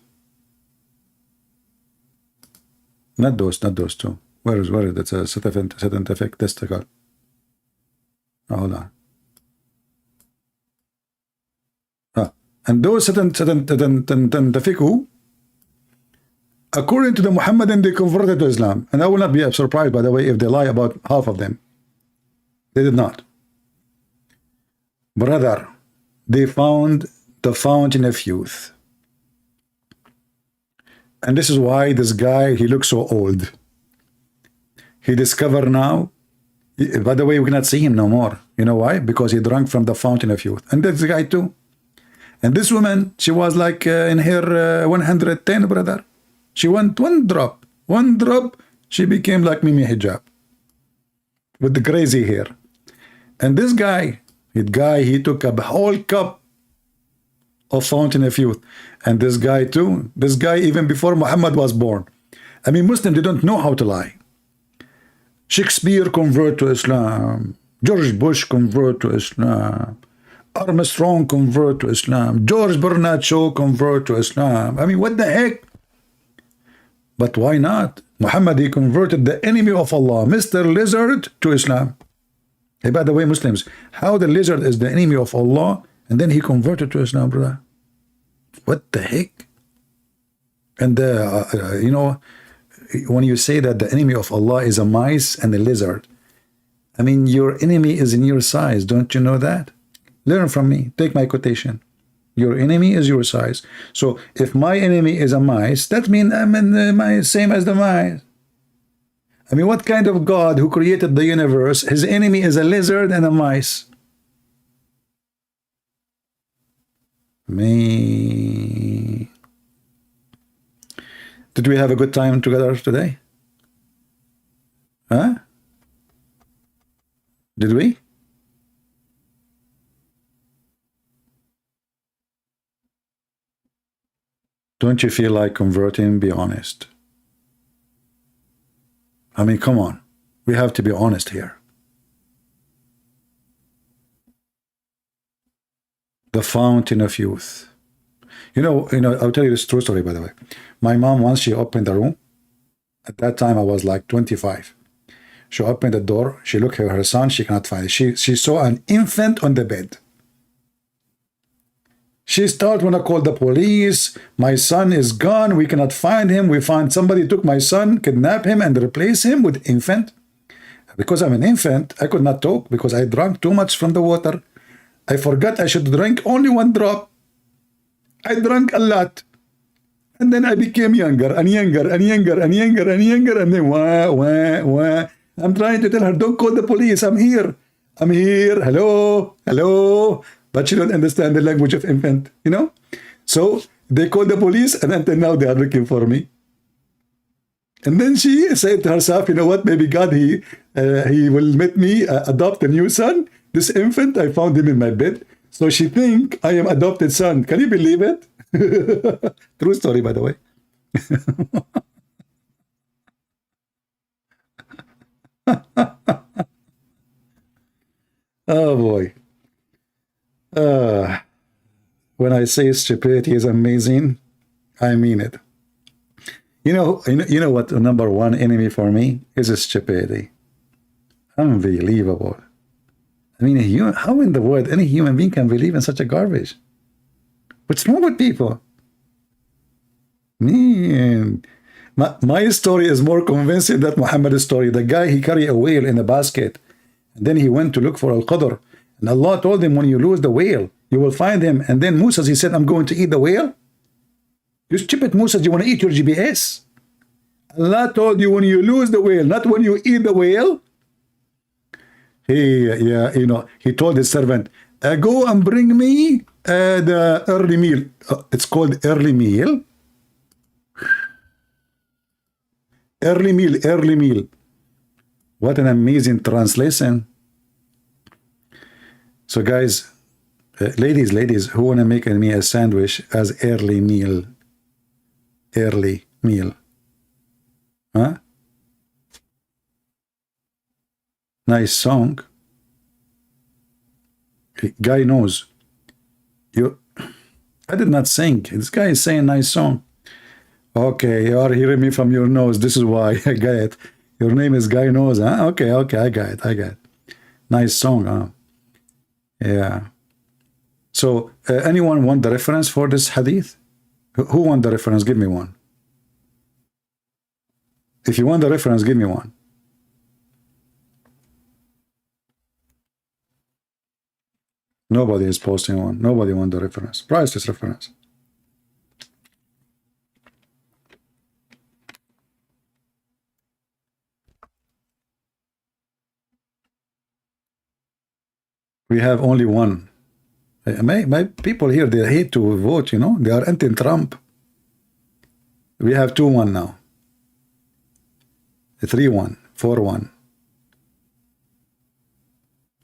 Not those two. Where is that's a scientific testicle? Hold on. And those scientific who? According to the Muhammadan, they converted to Islam. And I will not be surprised, by the way, if they lie about half of them. They did not. Brother, they found the fountain of youth. And this is why this guy, he looks so old. He discovered now, by the way, we cannot see him no more. You know why? Because he drank from the fountain of youth. And that's the guy too. And this woman, she was like in her 110, brother. She went 1 drop. 1 drop, she became like Mimi Hijab. With the crazy hair. And this guy, he took a whole cup of fountain of youth. And this guy too, this guy even before Muhammad was born. I mean, Muslims, they don't know how to lie. Shakespeare convert to Islam. George Bush convert to Islam. Armstrong convert to Islam. George Bernard Shaw convert to Islam. I mean, what the heck? But why not? Muhammad, he converted the enemy of Allah, Mr. Lizard, to Islam. Hey, by the way, Muslims, how the lizard is the enemy of Allah, and then he converted to Islam, brother? What the heck? And, you know, when you say that the enemy of Allah is a mice and a lizard, I mean, your enemy is in your size. Don't you know that? Learn from me. Take my quotation. Your enemy is your size. So if my enemy is a mice, that means I'm in the same as the mice. I mean, what kind of God who created the universe, his enemy is a lizard and a mice? Me. Did we have a good time together today? Huh? Did we? Don't you feel like converting? Be honest. I mean, come on. We have to be honest here. The fountain of youth. You know, I'll tell you this true story, by the way. My mom, once she opened the room, at that time I was like 25. She opened the door, she looked at her son, she cannot find it. She saw an infant on the bed. She started when I called the police. My son is gone. We cannot find him. We find somebody took my son, kidnapped him, and replaced him with infant. Because I'm an infant, I could not talk because I drank too much from the water. I forgot I should drink only 1 drop. I drank a lot. And then I became younger and younger and younger and younger and younger. And then wah. I'm trying to tell her, don't call the police. I'm here. I'm here. Hello. Hello. But she don't understand the language of infant, you know? So they called the police, and until now they are looking for me. And then she said to herself, you know what, maybe God, he will let me adopt a new son. This infant, I found him in my bed. So she think I am adopted son. Can you believe it? True story, by the way. Oh boy. When I say stupidity is amazing, I mean it. You know what the number one enemy for me is stupidity. Unbelievable. I mean, how in the world any human being can believe in such a garbage? What's wrong with people? Man, my story is more convincing than Muhammad's story. The guy, he carried a whale in a basket, and then he went to look for Al-Qadr, and Allah told him, when you lose the whale, you will find him. And then Musa, he said, I'm going to eat the whale. You stupid Musa, do you want to eat your GPS? Allah told you when you lose the whale, not when you eat the whale. He told his servant, go and bring me the early meal. It's called early meal. Early meal. What an amazing translation. So guys, ladies who want to make me a sandwich as early meal. Huh? Nice song. Guy knows. I did not sing. This guy is saying nice song. Okay, you are hearing me from your nose. This is why. I get it. Your name is Guy Knows, huh? Okay, I got it. Nice song, huh? Yeah. So, anyone want the reference for this hadith? Who want the reference? Give me one. If you want the reference, give me one. Nobody is posting one. Nobody want the reference. Priceless reference. We have only one. My people here, they hate to vote, you know. They are anti-Trump. We have 2-1 now. 3-1, 4-1,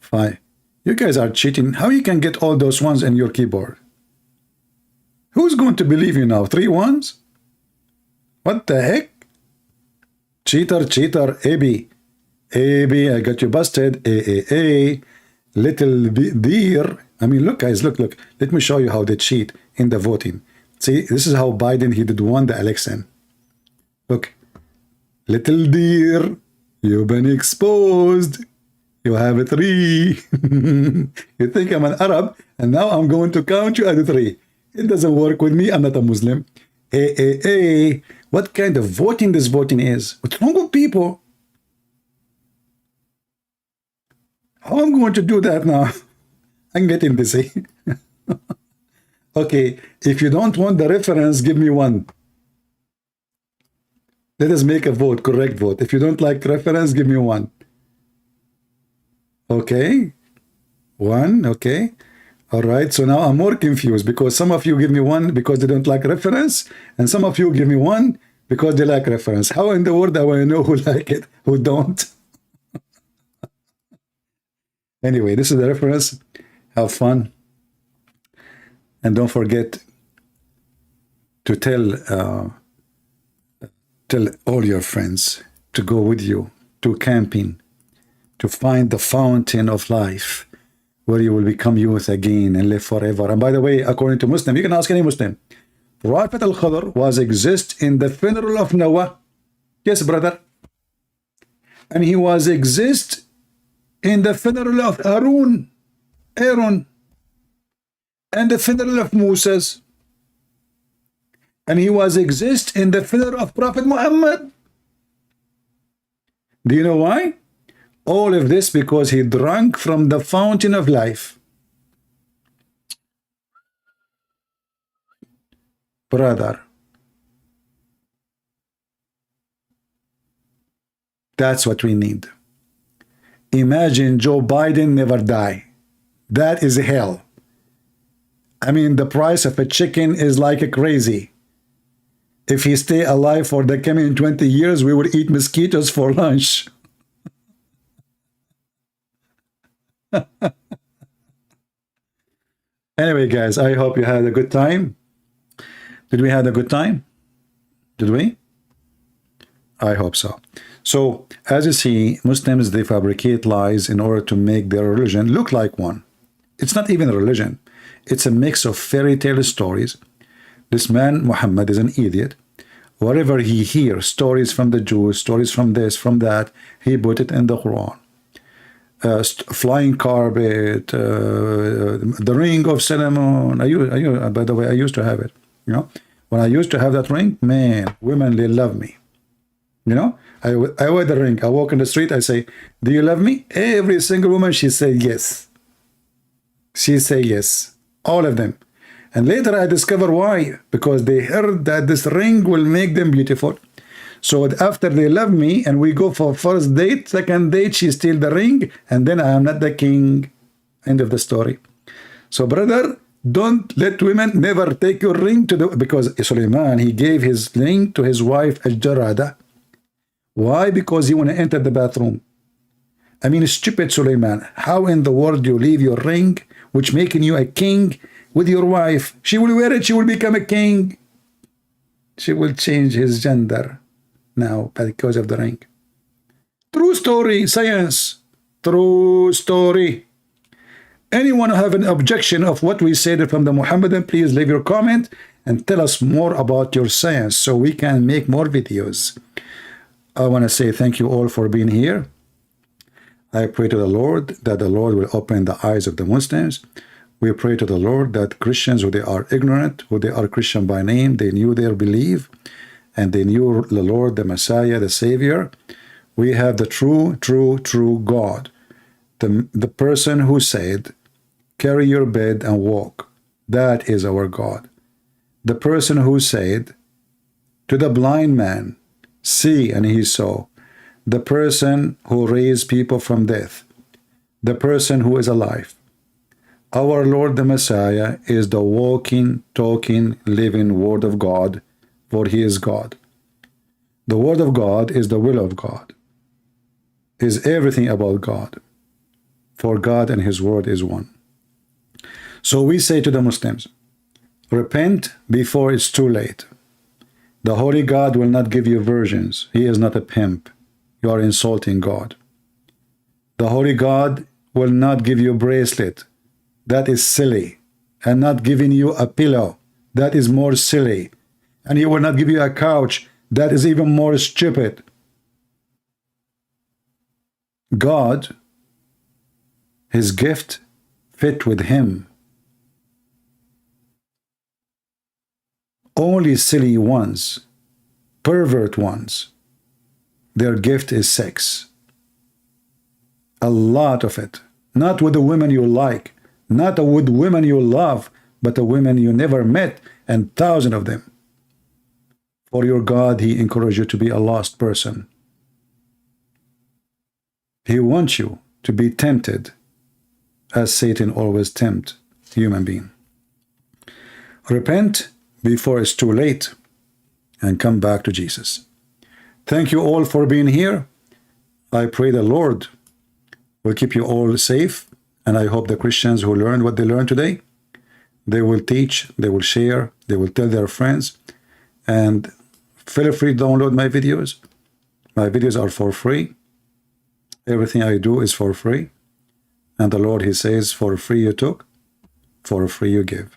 5. You guys are cheating. How you can get all those ones in your keyboard? Who's going to believe you now? 3 ones? What the heck? Cheater, AB, I got you busted. A, little deer. I mean, look, guys, look. Let me show you how they cheat in the voting. See, this is how Biden, he did won the election. Look. Little deer, you've been exposed. You have a 3. You think I'm an Arab, and now I'm going to count you at 3. It doesn't work with me. I'm not a Muslim. What kind of voting this voting is? What's wrong with people? How am I going to do that now? I'm getting busy. Okay, if you don't want the reference, give me one. Let us make a vote, correct vote. If you don't like reference, give me one. Okay. 1, okay. All right, so now I'm more confused because some of you give me 1 because they don't like reference, and some of you give me 1 because they like reference. How in the world do I know who like it, who don't? Anyway, this is the reference. Have fun. And don't forget to tell all your friends to go with you to camping, to find the fountain of life where you will become youth again and live forever. And by the way, according to Muslim, you can ask any Muslim, Prophet Al-Khadr was exist in the funeral of Noah. Yes, brother. And he was exist in the funeral of Aaron, and the funeral of Moses. And he was exist in the funeral of Prophet Muhammad. Do you know why? All of this because he drank from the fountain of life. Brother, that's what we need. Imagine Joe Biden never die. That is hell. I mean, the price of a chicken is like a crazy. If he stay alive for the coming 20 years, we will eat mosquitoes for lunch. Anyway, guys, I hope you had a good time. Did we have a good time? Did we? I hope so. So, as you see, Muslims, they fabricate lies in order to make their religion look like one. It's not even a religion. It's a mix of fairy tale stories. This man, Muhammad, is an idiot. Whatever he hears, stories from the Jews, stories from this, from that, he put it in the Quran. Flying carpet, the ring of Solomon. By the way, I used to have it. You know, when I used to have that ring, man, women, they love me. You know, I wear the ring. I walk in the street, I say, do you love me? Every single woman, she say yes. She say yes. All of them. And later I discover why. Because they heard that this ring will make them beautiful. So after they love me and we go for first date, second date, she steal the ring, and then I am not the king. End of the story. So brother, don't let women never take your ring to the, because Suleiman, he gave his ring to his wife Al-Jarada. Why? Because he want to enter the bathroom. I mean, stupid Suleiman. How in the world you leave your ring, which making you a king, with your wife? She will wear it, she will become a king. She will change his gender now because of the ring. True story, science. True story. Anyone who have an objection of what we said from the Muhammadan, please leave your comment and tell us more about your science so we can make more videos. I want to say thank you all for being here. I pray to the Lord that the Lord will open the eyes of the Muslims. We pray to the Lord that Christians, who they are ignorant, who they are Christian by name, they knew their belief, and they knew the Lord, the Messiah, the Savior. We have the true God. The person who said, carry your bed and walk. That is our God. The person who said to the blind man, see, and he saw. The person who raised people from death. The person who is alive. Our Lord the Messiah is the walking, talking, living Word of God, for He is God. The Word of God is the will of God, is everything about God, for God and His Word is one. So we say to the Muslims, repent before it's too late. The Holy God will not give you virgins. He is not a pimp. You are insulting God. The Holy God will not give you a bracelet. That is silly. And not giving you a pillow. That is more silly. And He will not give you a couch. That is even more stupid. God, His gift fit with Him. Only silly ones, pervert ones, their gift is sex. A lot of it. Not with the women you like, not with women you love, but the women you never met, and thousands of them. For your God, He encourages you to be a lost person. He wants you to be tempted, as Satan always tempts human being. Repent before it's too late, and come back to Jesus. Thank you all for being here. I pray the Lord will keep you all safe, and I hope the Christians who learned what they learned today, they will teach, they will share, they will tell their friends, and feel free to download my videos. My videos are for free. Everything I do is for free. And the Lord, He says, for free you took, for free you give.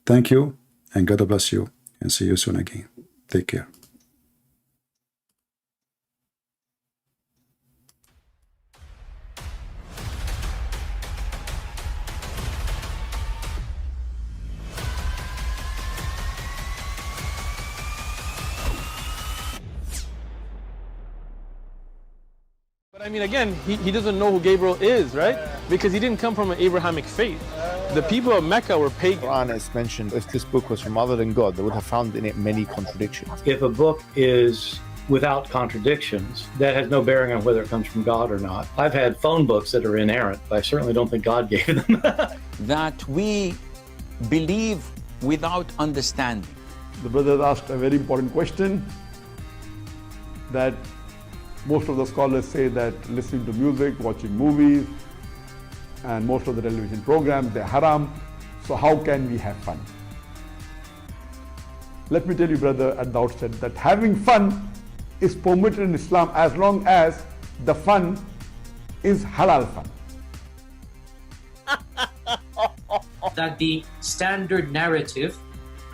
Thank you. And God bless you, and see you soon again. Take care. But I mean, again, he doesn't know who Gabriel is, right? Because he didn't come from an Abrahamic faith. The people of Mecca were pagan. Quran is mentioned. If this book was from other than God, they would have found in it many contradictions. If a book is without contradictions, that has no bearing on whether it comes from God or not. I've had phone books that are inerrant, but I certainly don't think God gave them. That we believe without understanding. The brother asked a very important question, that most of the scholars say that listening to music, watching movies, and most of the television programs, they're haram. So how can we have fun? Let me tell you, brother, at the outset, that having fun is permitted in Islam as long as the fun is halal fun. That the standard narrative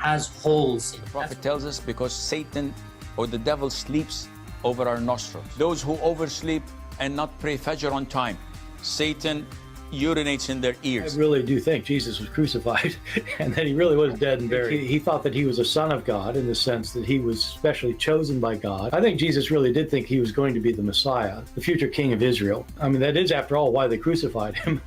has holes in it. The Prophet tells us because Satan or the devil sleeps over our nostrils. Those who oversleep and not pray Fajr on time, Satan urinates in their ears. I really do think Jesus was crucified and that he really was dead and buried. He thought that he was a son of God in the sense that he was specially chosen by God. I think Jesus really did think he was going to be the Messiah, the future king of Israel. I mean, that is, after all, why they crucified him,